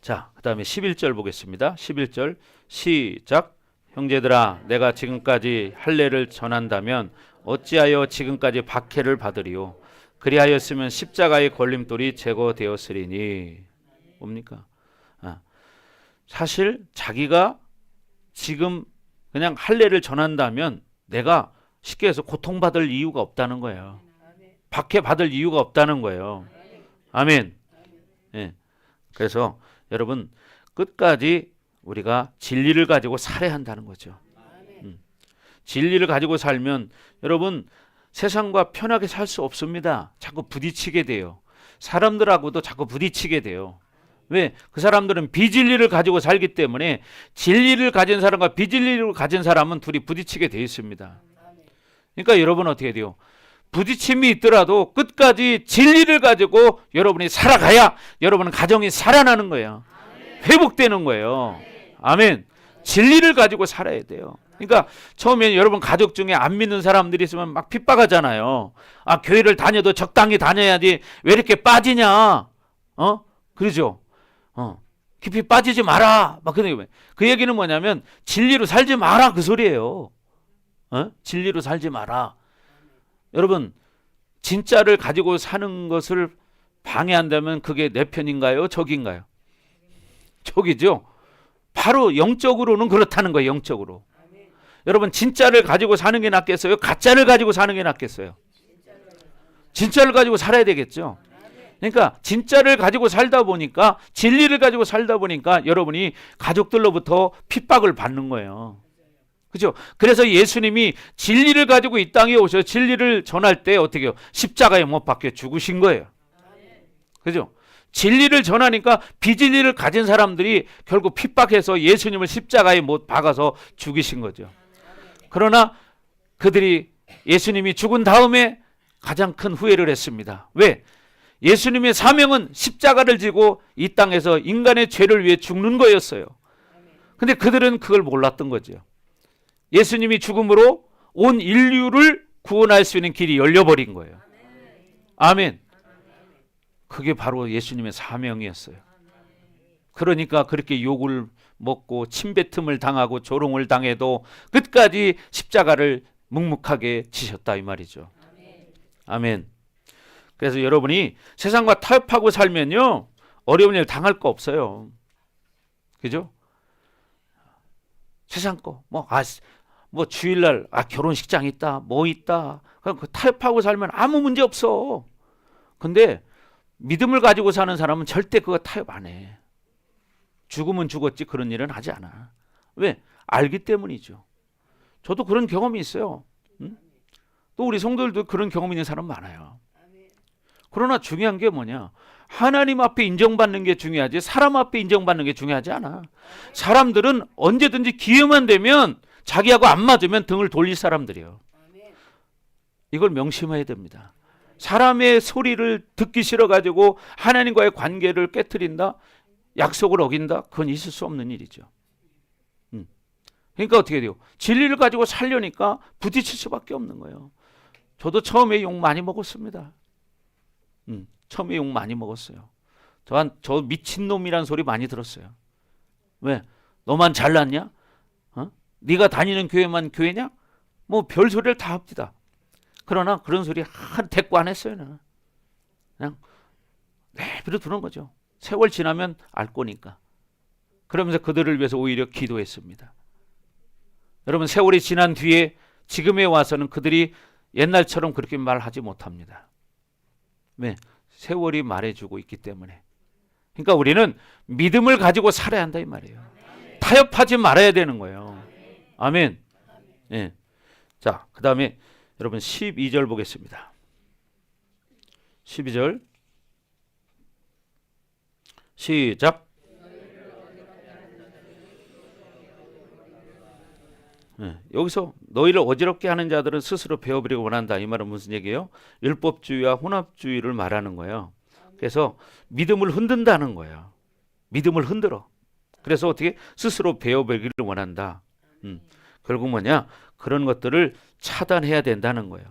자, 그 다음에 11절 보겠습니다. 11절 시작. 형제들아 내가 지금까지 할례를 전한다면 어찌하여 지금까지 박해를 받으리요. 그리하였으면 십자가의 걸림돌이 제거되었으리니. 뭡니까? 사실 자기가 지금 그냥 할례를 전한다면 내가 쉽게 해서 고통받을 이유가 없다는 거예요. 박해받을 이유가 없다는 거예요. 아멘. 예. 그래서 여러분 끝까지 우리가 진리를 가지고 살아야 한다는 거죠. 진리를 가지고 살면 여러분 세상과 편하게 살 수 없습니다. 자꾸 부딪히게 돼요. 사람들하고도 자꾸 부딪히게 돼요. 왜? 그 사람들은 비진리를 가지고 살기 때문에 진리를 가진 사람과 비진리를 가진 사람은 둘이 부딪히게 돼 있습니다. 그러니까 여러분 어떻게 돼요? 부딪힘이 있더라도 끝까지 진리를 가지고 여러분이 살아가야 여러분은 가정이 살아나는 거예요. 회복되는 거예요. 아멘. 진리를 가지고 살아야 돼요. 그러니까 처음에 여러분 가족 중에 안 믿는 사람들이 있으면 막 핍박하잖아요. 아, 교회를 다녀도 적당히 다녀야지 왜 이렇게 빠지냐? 그러죠. 깊이 빠지지 마라. 막 그 얘기는 뭐냐면 진리로 살지 마라 그 소리예요. 진리로 살지 마라. 여러분 진짜를 가지고 사는 것을 방해한다면 그게 내 편인가요? 적인가요? 적이죠. 바로 영적으로는 그렇다는 거예요. 영적으로. 여러분 진짜를 가지고 사는 게 낫겠어요? 가짜를 가지고 사는 게 낫겠어요? 진짜를 가지고 살아야 되겠죠. 그러니까 진짜를 가지고 살다 보니까 진리를 가지고 살다 보니까 여러분이 가족들로부터 핍박을 받는 거예요. 그죠? 그래서 예수님이 진리를 가지고 이 땅에 오셔서 진리를 전할 때 어떻게 해요? 십자가에 못 박혀 죽으신 거예요. 그죠? 진리를 전하니까 비진리를 가진 사람들이 결국 핍박해서 예수님을 십자가에 못 박아서 죽이신 거죠. 그러나 그들이 예수님이 죽은 다음에 가장 큰 후회를 했습니다. 왜? 예수님의 사명은 십자가를 지고 이 땅에서 인간의 죄를 위해 죽는 거였어요. 근데 그들은 그걸 몰랐던 거죠. 예수님이 죽음으로 온 인류를 구원할 수 있는 길이 열려버린 거예요. 아멘. 그게 바로 예수님의 사명이었어요. 그러니까 그렇게 욕을 먹고 침뱉음을 당하고 조롱을 당해도 끝까지 십자가를 묵묵하게 지셨다 이 말이죠. 아멘. 그래서 여러분이 세상과 타협하고 살면요 어려운 일 당할 거 없어요. 그죠? 세상 거 뭐 주일날 결혼식장 있다 뭐 있다 그럼 그 타협하고 살면 아무 문제 없어. 근데 믿음을 가지고 사는 사람은 절대 그거 타협 안 해. 죽으면 죽었지 그런 일은 하지 않아. 왜? 알기 때문이죠. 저도 그런 경험이 있어요. 또 우리 성도들도 그런 경험 있는 사람 많아요. 그러나 중요한 게 뭐냐? 하나님 앞에 인정받는 게 중요하지 사람 앞에 인정받는 게 중요하지 않아. 사람들은 언제든지 기회만 되면 자기하고 안 맞으면 등을 돌릴 사람들이에요. 이걸 명심해야 됩니다. 사람의 소리를 듣기 싫어가지고 하나님과의 관계를 깨트린다? 약속을 어긴다? 그건 있을 수 없는 일이죠. 그러니까 어떻게 돼요? 진리를 가지고 살려니까 부딪힐 수밖에 없는 거예요. 저도 처음에 욕 많이 먹었습니다. 처음에 욕 많이 먹었어요. 저 미친놈이란 소리 많이 들었어요. 왜? 너만 잘났냐? 네가 다니는 교회만 교회냐? 뭐 별소리를 다 합니다. 그러나 그런 소리 한 대꾸 안 했어요. 나는. 그냥 내버려 두는 거죠. 세월 지나면 알 거니까. 그러면서 그들을 위해서 오히려 기도했습니다. 여러분 세월이 지난 뒤에 지금에 와서는 그들이 옛날처럼 그렇게 말하지 못합니다. 왜? 세월이 말해주고 있기 때문에. 그러니까 우리는 믿음을 가지고 살아야 한다 이 말이에요. 타협하지 말아야 되는 거예요. 아멘. 예. 자, 그 다음에 여러분 12절 보겠습니다. 12절 시작. 여기서 너희를 어지럽게 하는 자들은 스스로 배워버리고 원한다. 이 말은 무슨 얘기예요? 율법주의와 혼합주의를 말하는 거예요. 그래서 믿음을 흔든다는 거예요. 믿음을 흔들어. 그래서 어떻게 스스로 배워버리기를 원한다. 결국 뭐냐? 그런 것들을 차단해야 된다는 거예요.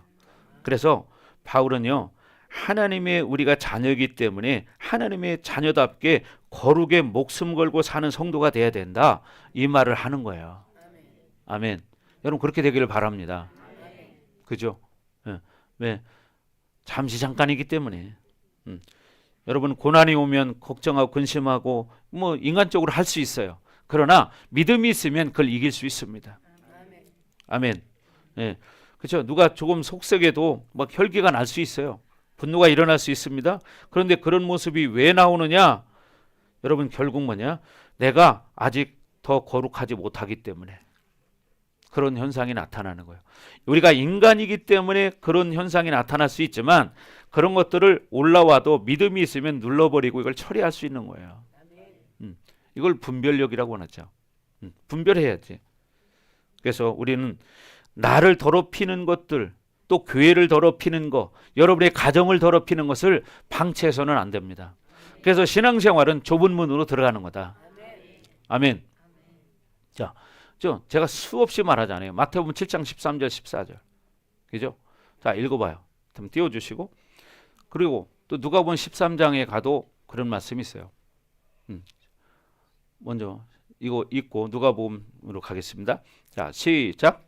그래서 바울은요. 하나님의 우리가 자녀이기 때문에 하나님의 자녀답게 거룩에 목숨 걸고 사는 성도가 돼야 된다. 이 말을 하는 거예요. 아멘. 여러분 그렇게 되기를 바랍니다. 그죠? 왜? 잠시 잠깐이기 때문에. 여러분 고난이 오면 걱정하고 근심하고 뭐 인간적으로 할 수 있어요. 그러나 믿음이 있으면 그걸 이길 수 있습니다. 아멘. 예. 그렇죠. 누가 조금 속썩여도 막 혈기가 날 수 있어요. 분노가 일어날 수 있습니다. 그런데 그런 모습이 왜 나오느냐? 여러분 결국 뭐냐? 내가 아직 더 거룩하지 못하기 때문에 그런 현상이 나타나는 거예요. 우리가 인간이기 때문에 그런 현상이 나타날 수 있지만 그런 것들을 올라와도 믿음이 있으면 눌러버리고 이걸 처리할 수 있는 거예요. 이걸 분별력이라고 하죠. 분별해야지. 그래서 우리는 나를 더럽히는 것들, 또 교회를 더럽히는 것, 여러분의 가정을 더럽히는 것을 방치해서는 안 됩니다. 그래서 신앙생활은 좁은 문으로 들어가는 거다. 아멘. 자, 제가 수없이 말하잖아요. 마태복음 7장 13절 14절. 그죠? 자, 읽어봐요. 좀 띄워주시고. 그리고 또 누가복음 13장에 가도 그런 말씀이 있어요. 먼저 이거 읽고 누가복음으로 가겠습니다. 자, 시작.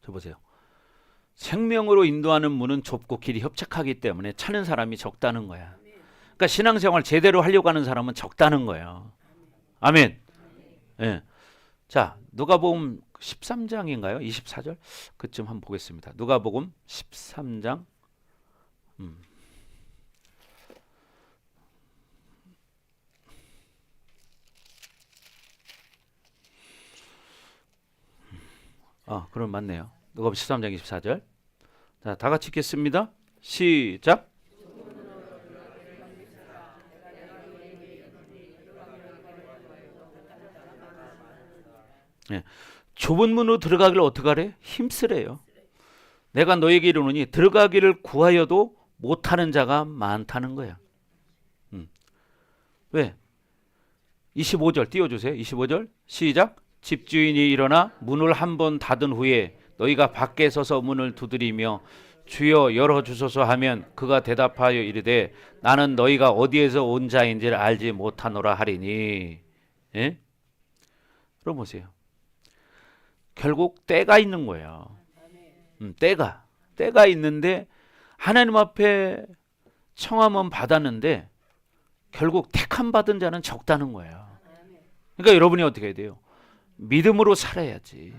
저 보세요. 생명으로 인도하는 문은 좁고 길이 협착하기 때문에 찾는 사람이 적다는 거야. 그러니까 신앙생활 제대로 하려고 하는 사람은 적다는 거예요. 아멘. 예. 자, 누가복음 13장인가요? 24절? 그쯤 한번 보겠습니다. 누가복음 13장. 그럼 맞네요. 누가복음 13장 24절. 자, 다 같이 읽겠습니다. 시작. 예. 좁은 문으로 들어가기를 어떻게 하래? 힘쓰래요. 내가 너에게 이르노니 들어가기를 구하여도 못하는 자가 많다는 거야. 왜? 25절 띄워주세요. 25절 시작. 집주인이 일어나 문을 한 번 닫은 후에 너희가 밖에 서서 문을 두드리며 주여 열어주소서 하면 그가 대답하여 이르되 나는 너희가 어디에서 온 자인지를 알지 못하노라 하리니. 예? 그럼 보세요. 결국 때가 있는 거예요. 때가 있는데 하나님 앞에 청함은 받았는데 결국 택함 받은 자는 적다는 거예요. 그러니까 여러분이 어떻게 해야 돼요? 믿음으로 살아야지.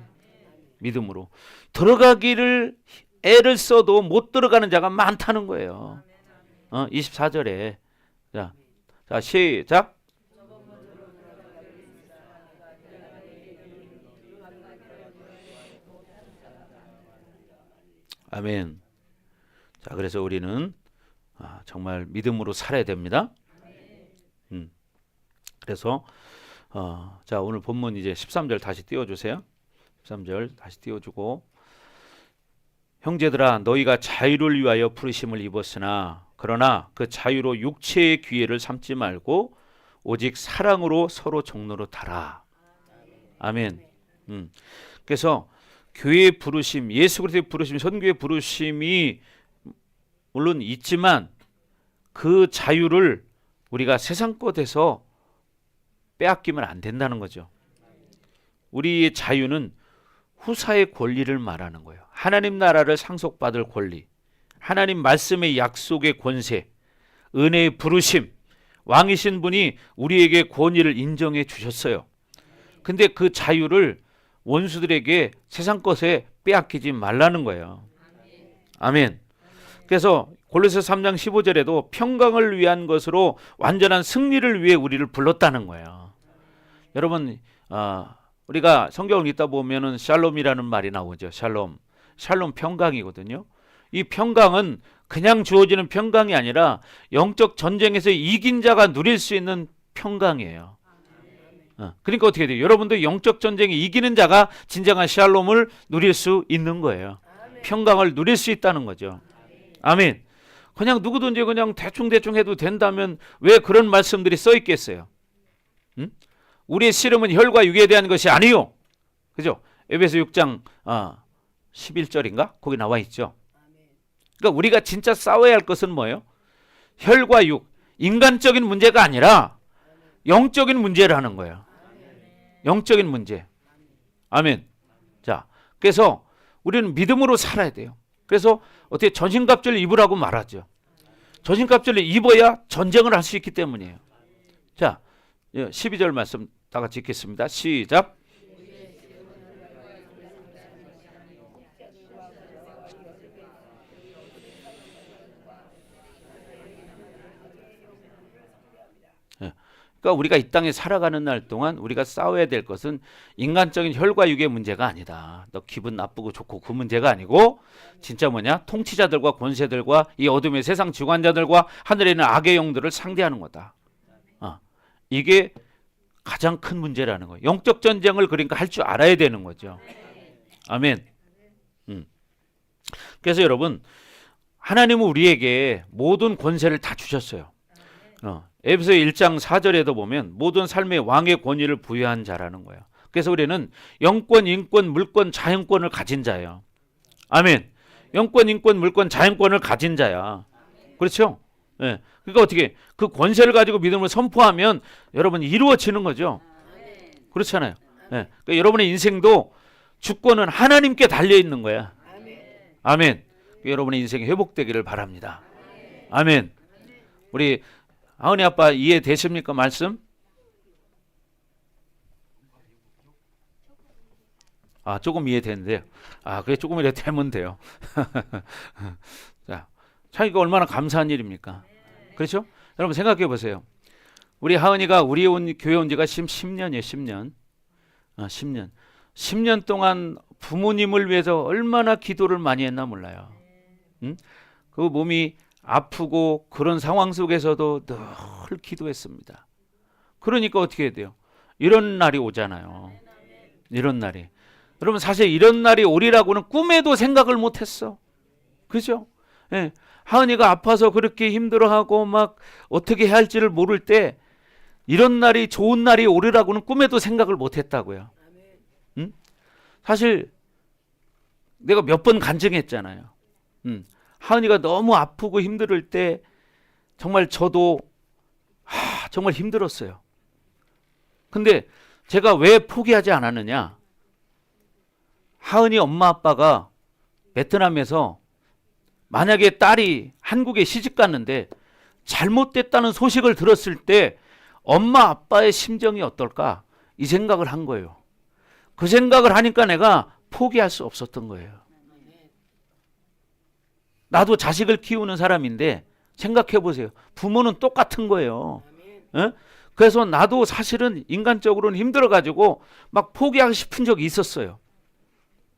믿음으로. 들어가기를 애를 써도 못 들어가는 자가 많다는 거예요. 24절에 자, 시작. 아멘. 자, 그래서 우리는 정말 믿음으로 살아야 됩니다. 그래서 자, 오늘 본문 이제 13절 다시 띄워주세요. 13절 다시 띄워주고 형제들아 너희가 자유를 위하여 부르심을 입었으나 그러나 그 자유로 육체의 기회를 삼지 말고 오직 사랑으로 서로 종로로 달아. 아멘. 그래서 교회의 부르심, 예수 그리스도의 부르심, 선교의 부르심이 물론 있지만 그 자유를 우리가 세상 것에서 빼앗기면 안 된다는 거죠. 우리의 자유는 후사의 권리를 말하는 거예요. 하나님 나라를 상속받을 권리, 하나님 말씀의 약속의 권세, 은혜의 부르심, 왕이신 분이 우리에게 권위를 인정해 주셨어요. 근데 그 자유를 원수들에게 세상 것에 빼앗기지 말라는 거예요. 아멘. 그래서 골로새 3장 15절에도 평강을 위한 것으로 완전한 승리를 위해 우리를 불렀다는 거예요. 여러분 우리가 성경을 읽다 보면은 샬롬이라는 말이 나오죠. 샬롬 평강이거든요. 이 평강은 그냥 주어지는 평강이 아니라 영적 전쟁에서 이긴 자가 누릴 수 있는 평강이에요. 그러니까 어떻게 돼요? 여러분도 영적 전쟁에 이기는 자가 진정한 샬롬을 누릴 수 있는 거예요. 평강을 누릴 수 있다는 거죠. 아멘. 그냥 누구든지 그냥 대충 해도 된다면 왜 그런 말씀들이 써 있겠어요? 우리의 씨름은 혈과 육에 대한 것이 아니요. 그죠? 에베소 6장 11절인가? 거기 나와 있죠. 그러니까 우리가 진짜 싸워야 할 것은 뭐예요? 혈과 육, 인간적인 문제가 아니라 영적인 문제라는 거예요. 영적인 문제. 아멘. 자, 그래서 우리는 믿음으로 살아야 돼요. 그래서 어떻게 전신갑주를 입으라고 말하죠. 전신갑주를 입어야 전쟁을 할 수 있기 때문이에요. 자, 12절 말씀 다 같이 읽겠습니다. 시작. 그러니까 우리가 이 땅에 살아가는 날 동안 우리가 싸워야 될 것은 인간적인 혈과 육의 문제가 아니다. 너 기분 나쁘고 좋고 그 문제가 아니고 진짜 뭐냐? 통치자들과 권세들과 이 어둠의 세상 주관자들과 하늘에 있는 악의 영들을 상대하는 거다. 이게 가장 큰 문제라는 거예요. 영적 전쟁을 그러니까 할 줄 알아야 되는 거죠. 아멘. 그래서 여러분, 하나님은 우리에게 모든 권세를 다 주셨어요. 에베소 1장 4절에도 보면 모든 삶의 왕의 권위를 부여한 자라는 거예요. 그래서 우리는 영권, 인권, 물권, 자연권을 가진 자예요. 아멘. 영권, 인권, 물권, 자연권을 가진 자야. 그렇죠? 네. 그러니까 어떻게 그 권세를 가지고 믿음을 선포하면 여러분 이루어지는 거죠. 그렇잖아요. 네. 그러니까 여러분의 인생도 주권은 하나님께 달려 있는 거야. 아멘. 그러니까 여러분의 인생이 회복되기를 바랍니다. 아멘. 우리 하은이 아빠 이해되십니까? 말씀? 조금 이해되는데요. 그래 조금이라도 되면 돼요. 자, 참 이거 얼마나 감사한 일입니까? 그렇죠? 여러분 생각해 보세요. 우리 하은이가 우리 교회 온 지가 10년이에요. 10년. 10년. 10년 동안 부모님을 위해서 얼마나 기도를 많이 했나 몰라요. 그 몸이 아프고 그런 상황 속에서도 늘 기도했습니다. 그러니까 어떻게 해야 돼요? 이런 날이 오잖아요. 이런 날이. 여러분 사실 이런 날이 오리라고는 꿈에도 생각을 못했어. 그죠? 예. 하은이가 아파서 그렇게 힘들어하고 막 어떻게 해야 할지를 모를 때 이런 날이 좋은 날이 오리라고는 꿈에도 생각을 못했다고요. 사실 내가 몇 번 간증했잖아요. 하은이가 너무 아프고 힘들 때 정말 저도 정말 힘들었어요. 근데 제가 왜 포기하지 않았느냐? 하은이 엄마 아빠가 베트남에서 만약에 딸이 한국에 시집 갔는데 잘못됐다는 소식을 들었을 때 엄마 아빠의 심정이 어떨까? 이 생각을 한 거예요. 그 생각을 하니까 내가 포기할 수 없었던 거예요. 나도 자식을 키우는 사람인데 생각해 보세요. 부모는 똑같은 거예요. 에? 그래서 나도 사실은 인간적으로는 힘들어가지고 막 포기하고 싶은 적이 있었어요.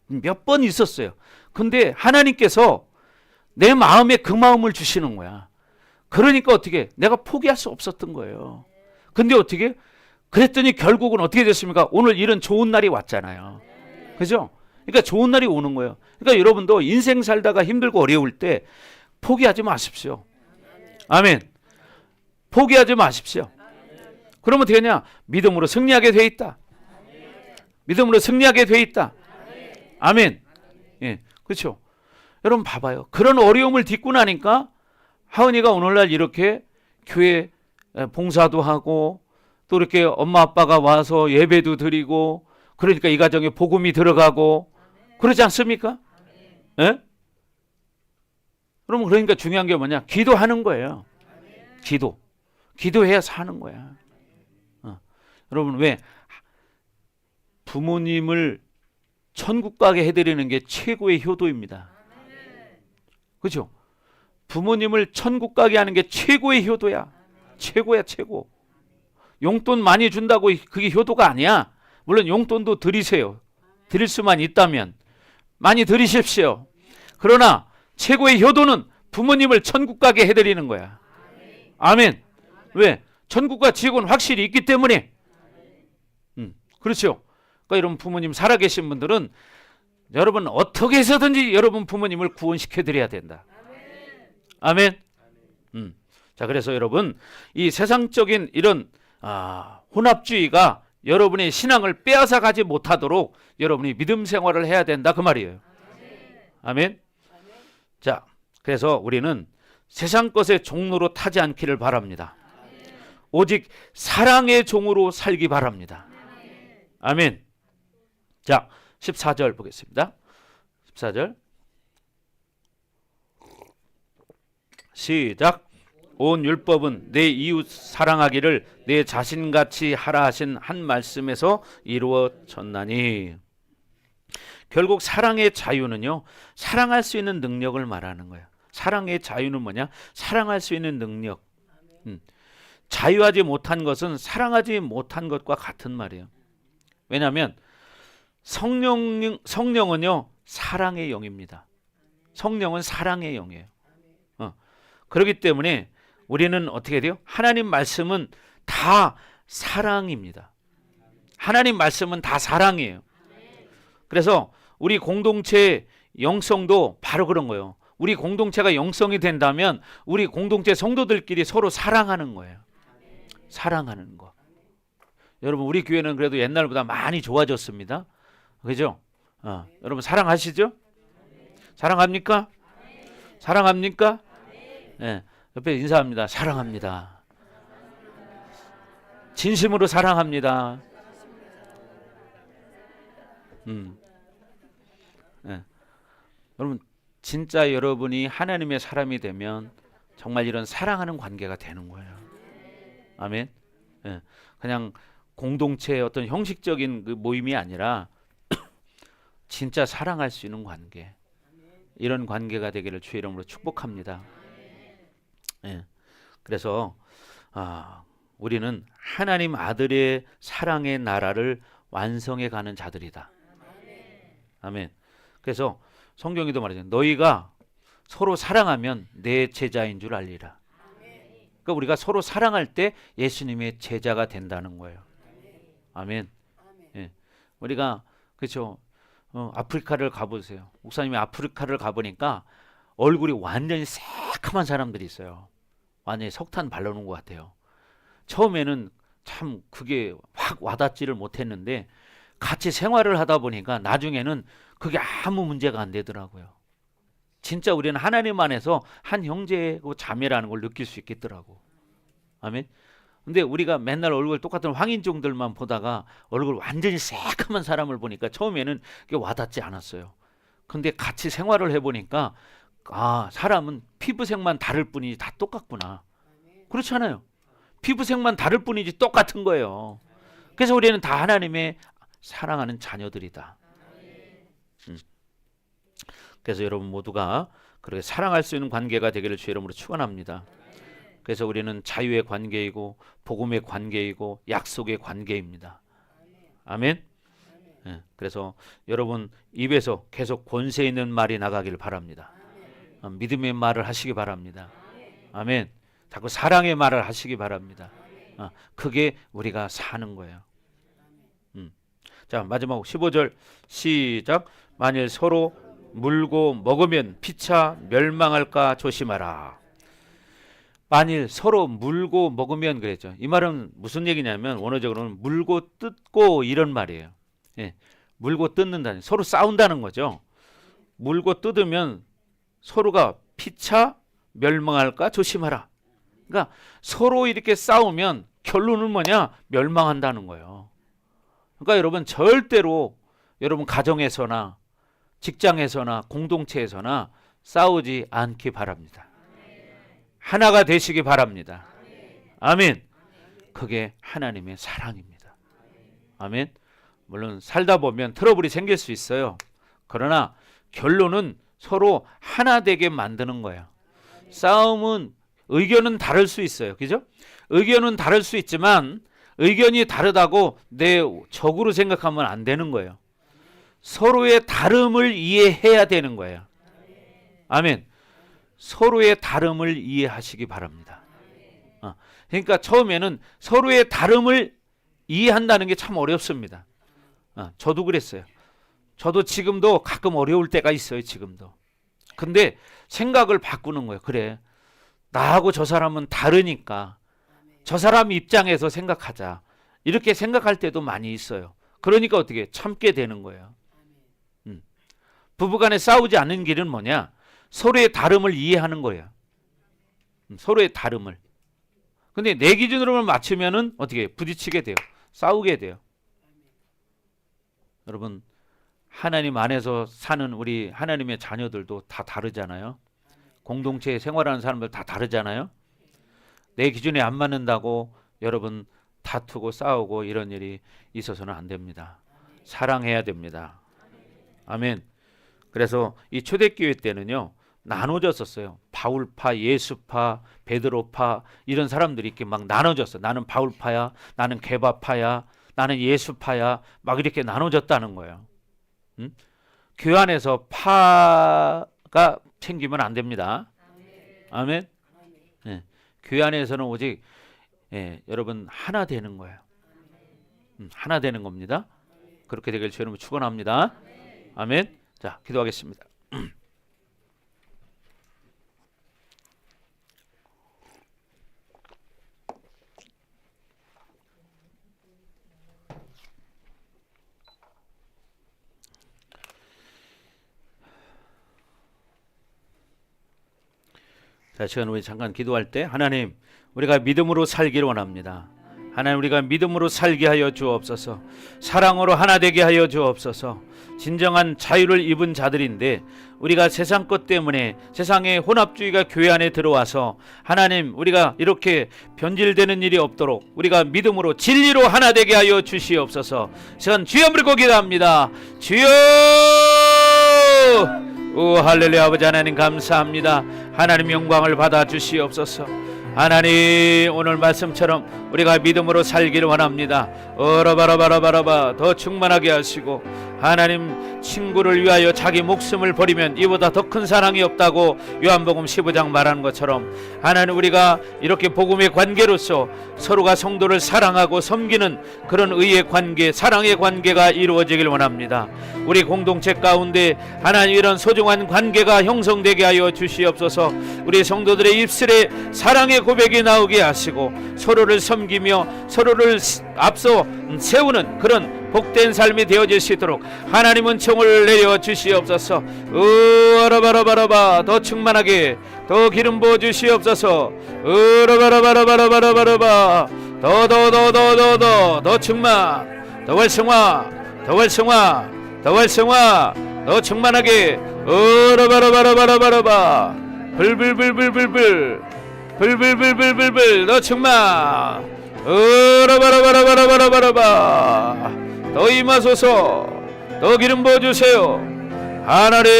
몇 번 있었어요. 근데 하나님께서 내 마음에 그 마음을 주시는 거야. 그러니까 어떻게 내가 포기할 수 없었던 거예요. 근데 어떻게 그랬더니 결국은 어떻게 됐습니까? 오늘 이런 좋은 날이 왔잖아요. 그죠? 그러니까 좋은 날이 오는 거예요. 그러니까 여러분도 인생 살다가 힘들고 어려울 때 포기하지 마십시오. 아멘. 포기하지 마십시오. 그러면 어떻게 하냐? 믿음으로 승리하게 돼 있다. 믿음으로 승리하게 돼 있다. 아멘. 예, 그렇죠. 여러분 봐봐요. 그런 어려움을 딛고 나니까 하은이가 오늘날 이렇게 교회 봉사도 하고 또 이렇게 엄마 아빠가 와서 예배도 드리고 그러니까 이 가정에 복음이 들어가고 그러지 않습니까? 예? 그러면 그러니까 중요한 게 뭐냐? 기도하는 거예요. 기도해야 사는 거야. 여러분 왜 부모님을 천국 가게 해드리는 게 최고의 효도입니다. 그렇죠? 부모님을 천국 가게 하는 게 최고의 효도야. 최고야 최고. 용돈 많이 준다고 그게 효도가 아니야. 물론 용돈도 드리세요. 드릴 수만 있다면 많이 드리십시오. 그러나 최고의 효도는 부모님을 천국 가게 해드리는 거야. 아멘. 왜? 천국과 지옥은 확실히 있기 때문에. 그렇죠. 그러니까 여러분 부모님 살아계신 분들은 여러분 어떻게 해서든지 여러분 부모님을 구원시켜 드려야 된다. 아멘. 자, 그래서 여러분 이 세상적인 이런 혼합주의가 여러분의 신앙을 빼앗아 가지 못하도록 여러분이 믿음 생활을 해야 된다 그 말이에요. 아멘. 자, 그래서 우리는 세상 것의 종로로 타지 않기를 바랍니다. 오직 사랑의 종으로 살기 바랍니다. 아멘. 자, 14절 보겠습니다. 14절 시작. 온 율법은 내 이웃 사랑하기를 내 자신같이 하라 하신 한 말씀에서 이루어졌나니. 결국 사랑의 자유는요, 사랑할 수 있는 능력을 말하는 거예요. 사랑의 자유는 뭐냐? 사랑할 수 있는 능력. 자유하지 못한 것은 사랑하지 못한 것과 같은 말이에요. 왜냐하면 성령은요, 사랑의 영입니다. 성령은 사랑의 영이에요. 그렇기 때문에 우리는 어떻게 돼요? 하나님 말씀은 다 사랑입니다. 하나님 말씀은 다 사랑이에요. 그래서 우리 공동체의 영성도 바로 그런 거예요. 우리 공동체가 영성이 된다면 우리 공동체 성도들끼리 서로 사랑하는 거예요. 사랑하는 거. 여러분, 우리 교회는 그래도 옛날보다 많이 좋아졌습니다. 그죠? 여러분 사랑하시죠? 사랑합니까? 사랑합니까? 네, 옆에 인사합니다. 사랑합니다. 진심으로 사랑합니다. 네. 여러분 진짜 여러분이 하나님의 사람이 되면 정말 이런 사랑하는 관계가 되는 거예요. 아멘. 네. 그냥 공동체의 어떤 형식적인 그 모임이 아니라 진짜 사랑할 수 있는 관계, 이런 관계가 되기를 주의 이름으로 축복합니다. 예. 그래서 우리는 하나님 아들의 사랑의 나라를 완성해 가는 자들이다. 아멘. 그래서 성경에도 말하잖아요. 너희가 서로 사랑하면 내 제자인 줄 알리라. 그러니까 우리가 서로 사랑할 때 예수님의 제자가 된다는 거예요. 아멘. 예. 우리가 그렇죠. 아프리카를 가보세요. 목사님이 아프리카를 가보니까 얼굴이 완전히 새카만 사람들이 있어요. 완전히 석탄 발라놓은 것 같아요. 처음에는 참 그게 확 와닿지를 못했는데 같이 생활을 하다 보니까 나중에는 그게 아무 문제가 안 되더라고요. 진짜 우리는 하나님 안에서 한 형제고 자매라는 걸 느낄 수 있겠더라고. 아멘. 근데 우리가 맨날 얼굴 똑같은 황인종들만 보다가 얼굴 완전히 새카만 사람을 보니까 처음에는 그게 와닿지 않았어요. 근데 같이 생활을 해보니까 사람은 피부색만 다를 뿐이지 다 똑같구나. 그렇지 않아요? 피부색만 다를 뿐이지 똑같은 거예요. 그래서 우리는 다 하나님의 사랑하는 자녀들이다. 그래서 여러분 모두가 그렇게 사랑할 수 있는 관계가 되기를 주의 이름으로 축원합니다. 그래서 우리는 자유의 관계이고 복음의 관계이고 약속의 관계입니다. 아멘. 네, 그래서 여러분 입에서 계속 권세 있는 말이 나가길 바랍니다. 믿음의 말을 하시기 바랍니다. 아멘. 자꾸 사랑의 말을 하시기 바랍니다. 그게 우리가 사는 거예요. 자, 마지막 15절 시작. 만일 서로 물고 먹으면 피차 멸망할까 조심하라. 만일 서로 물고 먹으면 그랬죠. 이 말은 무슨 얘기냐면 원어적으로는 물고 뜯고 이런 말이에요. 예, 물고 뜯는다는, 서로 싸운다는 거죠. 물고 뜯으면 서로가 피차 멸망할까 조심하라. 그러니까 서로 이렇게 싸우면 결론은 뭐냐? 멸망한다는 거예요. 그러니까 여러분 절대로 여러분 가정에서나 직장에서나 공동체에서나 싸우지 않기 바랍니다. 하나가 되시기 바랍니다. 아멘. 그게 하나님의 사랑입니다. 아멘. 물론 살다 보면 트러블이 생길 수 있어요. 그러나 결론은 서로 하나 되게 만드는 거예요. 싸움은 의견은 다를 수 있어요. 그죠? 의견은 다를 수 있지만 의견이 다르다고 내 적으로 생각하면 안 되는 거예요. 서로의 다름을 이해해야 되는 거예요. 아멘. 서로의 다름을 이해하시기 바랍니다. 그러니까 처음에는 서로의 다름을 이해한다는 게 참 어렵습니다. 저도 그랬어요. 저도 지금도 가끔 어려울 때가 있어요. 지금도. 근데 생각을 바꾸는 거예요. 그래, 나하고 저 사람은 다르니까 저 사람 입장에서 생각하자. 이렇게 생각할 때도 많이 있어요. 그러니까 어떻게 참게 되는 거예요. 부부간에 싸우지 않는 길은 뭐냐? 서로의 다름을 이해하는 거예요. 서로의 다름을. 근데 내 기준으로만 맞추면은 어떻게 부딪히게 돼요. 싸우게 돼요. 여러분, 하나님 안에서 사는 우리 하나님의 자녀들도 다 다르잖아요. 공동체에 생활하는 사람들 다 다르잖아요. 내 기준에 안 맞는다고 여러분 다투고 싸우고 이런 일이 있어서는 안 됩니다. 사랑해야 됩니다. 아멘. 그래서 이 초대교회 때는요 나눠졌었어요. 바울파, 예수파, 베드로파 이런 사람들이 이렇게 막 나눠졌어. 나는 바울파야, 나는 게바파야, 나는 예수파야, 막 이렇게 나눠졌다는 거예요. 교회 안에서 파가 챙기면 안 됩니다. 아멘. 예. 교회 안에서는 오직 여러분 하나 되는 거예요. 하나 되는 겁니다. 그렇게 되길 주님은 축원합니다. 아멘. 자, 기도하겠습니다. 자, 시간 우리 잠깐 기도할 때 하나님 우리가 믿음으로 살기를 원합니다. 하나님 우리가 믿음으로 살게 하여 주옵소서. 사랑으로 하나 되게 하여 주옵소서. 진정한 자유를 입은 자들인데 우리가 세상 것 때문에 세상의 혼합주의가 교회 안에 들어와서 하나님 우리가 이렇게 변질되는 일이 없도록 우리가 믿음으로 진리로 하나 되게 하여 주시옵소서. 시간 주여 부르고 기도합니다. 주여! 오 할렐루야. 아버지 하나님 감사합니다. 하나님 영광을 받아 주시옵소서. 하나님 오늘 말씀처럼 우리가 믿음으로 살기를 원합니다. 어라바라바라바라바 더 충만하게 하시고 하나님 친구를 위하여 자기 목숨을 버리면 이보다 더 큰 사랑이 없다고 요한복음 15장 말하는 것처럼 하나님 우리가 이렇게 복음의 관계로서 서로가 성도를 사랑하고 섬기는 그런 의의 관계, 사랑의 관계가 이루어지길 원합니다. 우리 공동체 가운데 하나님 이런 소중한 관계가 형성되게 하여 주시옵소서. 우리 성도들의 입술에 사랑의 고백이 나오게 하시고 서로를 섬기며 서로를 앞서 세우는 그런 복된 삶이 되어질 수 있도록 하나님 은총을 내려 주시옵소서. 으라바라바라바 더 충만하게 더 기름 부어 주시옵소서. 으라바라바라바라바라바 더 충만 더 활성화 더 활성화 더 활성화 더 충만하게 으라바라바라바라바라바 불불불불불불 더 충만 으라바라바라바라바라바 더 임하소서. 더 기름 부어주세요. 하나님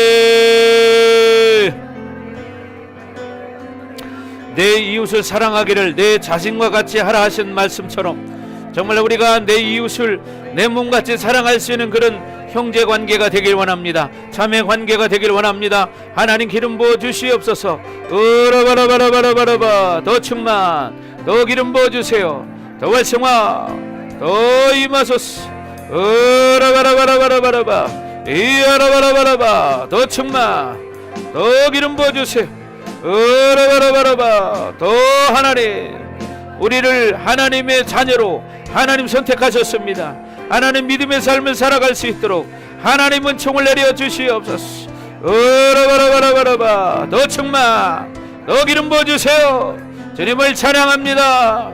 내 이웃을 사랑하기를 내 자신과 같이 하라 하신 말씀처럼 정말 우리가 내 이웃을 내 몸같이 사랑할 수 있는 그런 형제관계가 되길 원합니다. 자매관계가 되길 원합니다. 하나님 기름 부어 주시옵소서. 으라바라바라바라바라바 더 충만 더 기름 부어 주세요. 더 활성화 더 임하소서. 으라바라바라바라바라바 이라바라바라바 더 충만 더 기름 부어주세요. 으라바라바라바 더 하나님 우리를 하나님의 자녀로 하나님 선택하셨습니다. 하나님 믿음의 삶을 살아갈 수 있도록 하나님 은총을 내려 주시옵소서. 으라바라바라바라바 더 충만 더 기름 부어주세요. 주님을 찬양합니다.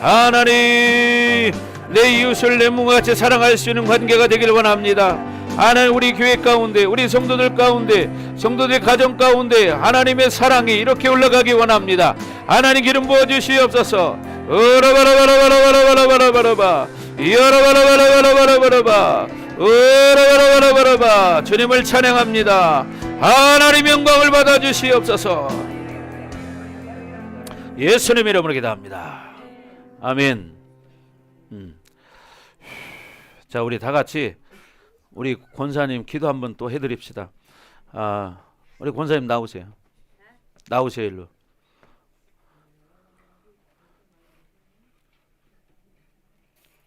하나님 내 이웃을 내 몸과 같이 사랑할 수 있는 관계가 되길 원합니다. 하나님 우리 교회 가운데 우리 성도들 가운데 성도들 가정 가운데 하나님의 사랑이 이렇게 올라가기 원합니다. 하나님 기름 부어 주시옵소서. 으라바라바라바라바라바라바라바 이어라바라바라바라바라바라바 으라바라바라바라바 주님을 찬양합니다. 하나님 영광을 받아 주시옵소서. 예수님 이름으로 기도합니다. 아멘. 자, 우리 다 같이 우리 권사님 기도 한번 또 해드립시다. 우리 권사님 나오세요. 나오세요 일로.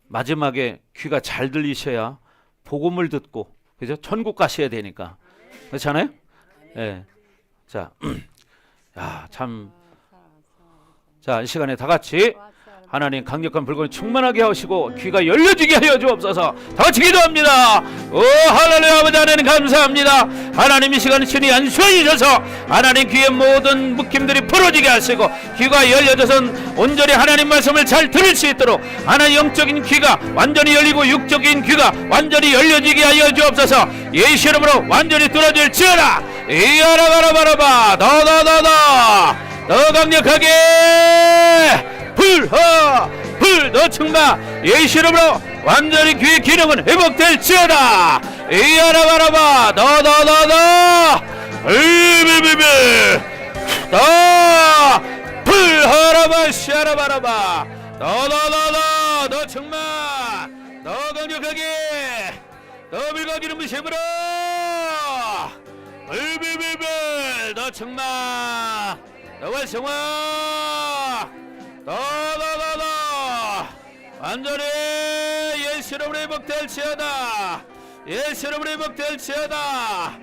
마지막에 귀가 잘 들리셔야 복음을 듣고 그죠? 천국 가셔야 되니까 그렇잖아요? 예. 네. 자, 야, 참. 자, 이 시간에 다 같이. 하나님 강력한 불꽃이 충만하게 하시고 귀가 열려지게 하여 주옵소서. 다 같이 기도합니다. 오 할렐루야. 아버지 하나님 감사합니다. 하나님 이 시간 신이 안수해 주셔서 하나님 귀의 모든 묶임들이 풀어지게 하시고 귀가 열려져서 온전히 하나님 말씀을 잘 들을 수 있도록 하나님 영적인 귀가 완전히 열리고 육적인 귀가 완전히 열려지게 하여 주옵소서. 예수 이름으로 완전히 뚫어질지어다. 이야라바라바라바 더 강력하게 불 충마 예수 이름으로 완전히 귀의 기능은 회복될지어다. 이야라바라바 불하라바 시아라바라바 더 충마 더 강력하게 더 불과 기름 부심으로 더 충마 더 활성화 더 완전히 예수 이름으로 회복될지어다. 예수 이름으로 회복될지어다.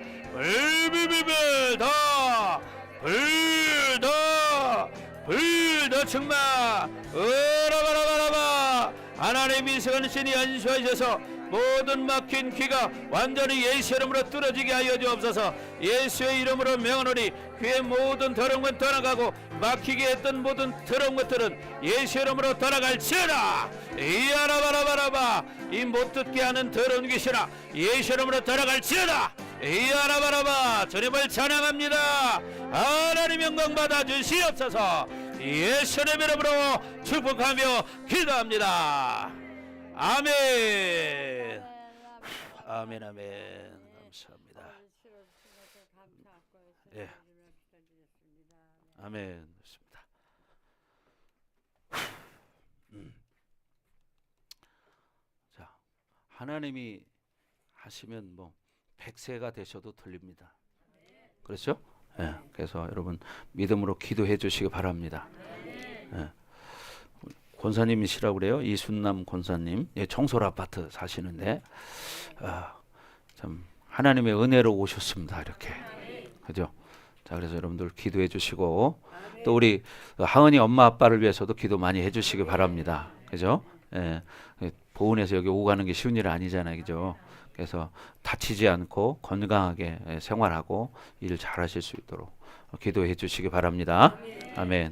더 충마 으라바라바라바 하나님 이 시간 신이 안수하셔서 모든 막힌 귀가 완전히 예수 이름으로 뚫어지게 하여 주옵소서. 예수의 이름으로 명하노니 귀의 모든 더러운 것 떠나가고 막히게 했던 모든 더러운 것들은 예수 이름으로 떠나갈지어다. 이야라바라바라바 이 못 듣게 하는 더러운 귀신아 예수 이름으로 떠나갈지어다. 이야라바라바 주님을 찬양합니다. 하나님 영광 받아 주시옵소서. 예수님 이름으로 축복하며 기도합니다. 아멘. 아멘. 감사합니다. 예. 아멘. 좋습니다. 자, 하나님이 하시면 뭐 100세가 되셔도 틀립니다. 그렇죠? 예. 그래서 여러분 믿음으로 기도해 주시기 바랍니다. 예. 권사님이시라고 그래요. 이순남 권사님. 예, 청솔 아파트 사시는데 참 하나님의 은혜로 오셨습니다. 이렇게. 그죠? 자, 그래서 여러분들 기도해 주시고 또 우리 하은이 엄마 아빠를 위해서도 기도 많이 해 주시기 바랍니다. 그죠? 예. 보은에서 여기 오고 가는 게 쉬운 일 아니잖아요. 그죠? 그래서 다치지 않고 건강하게 생활하고 일 잘하실 수 있도록 기도해 주시기 바랍니다. 아멘.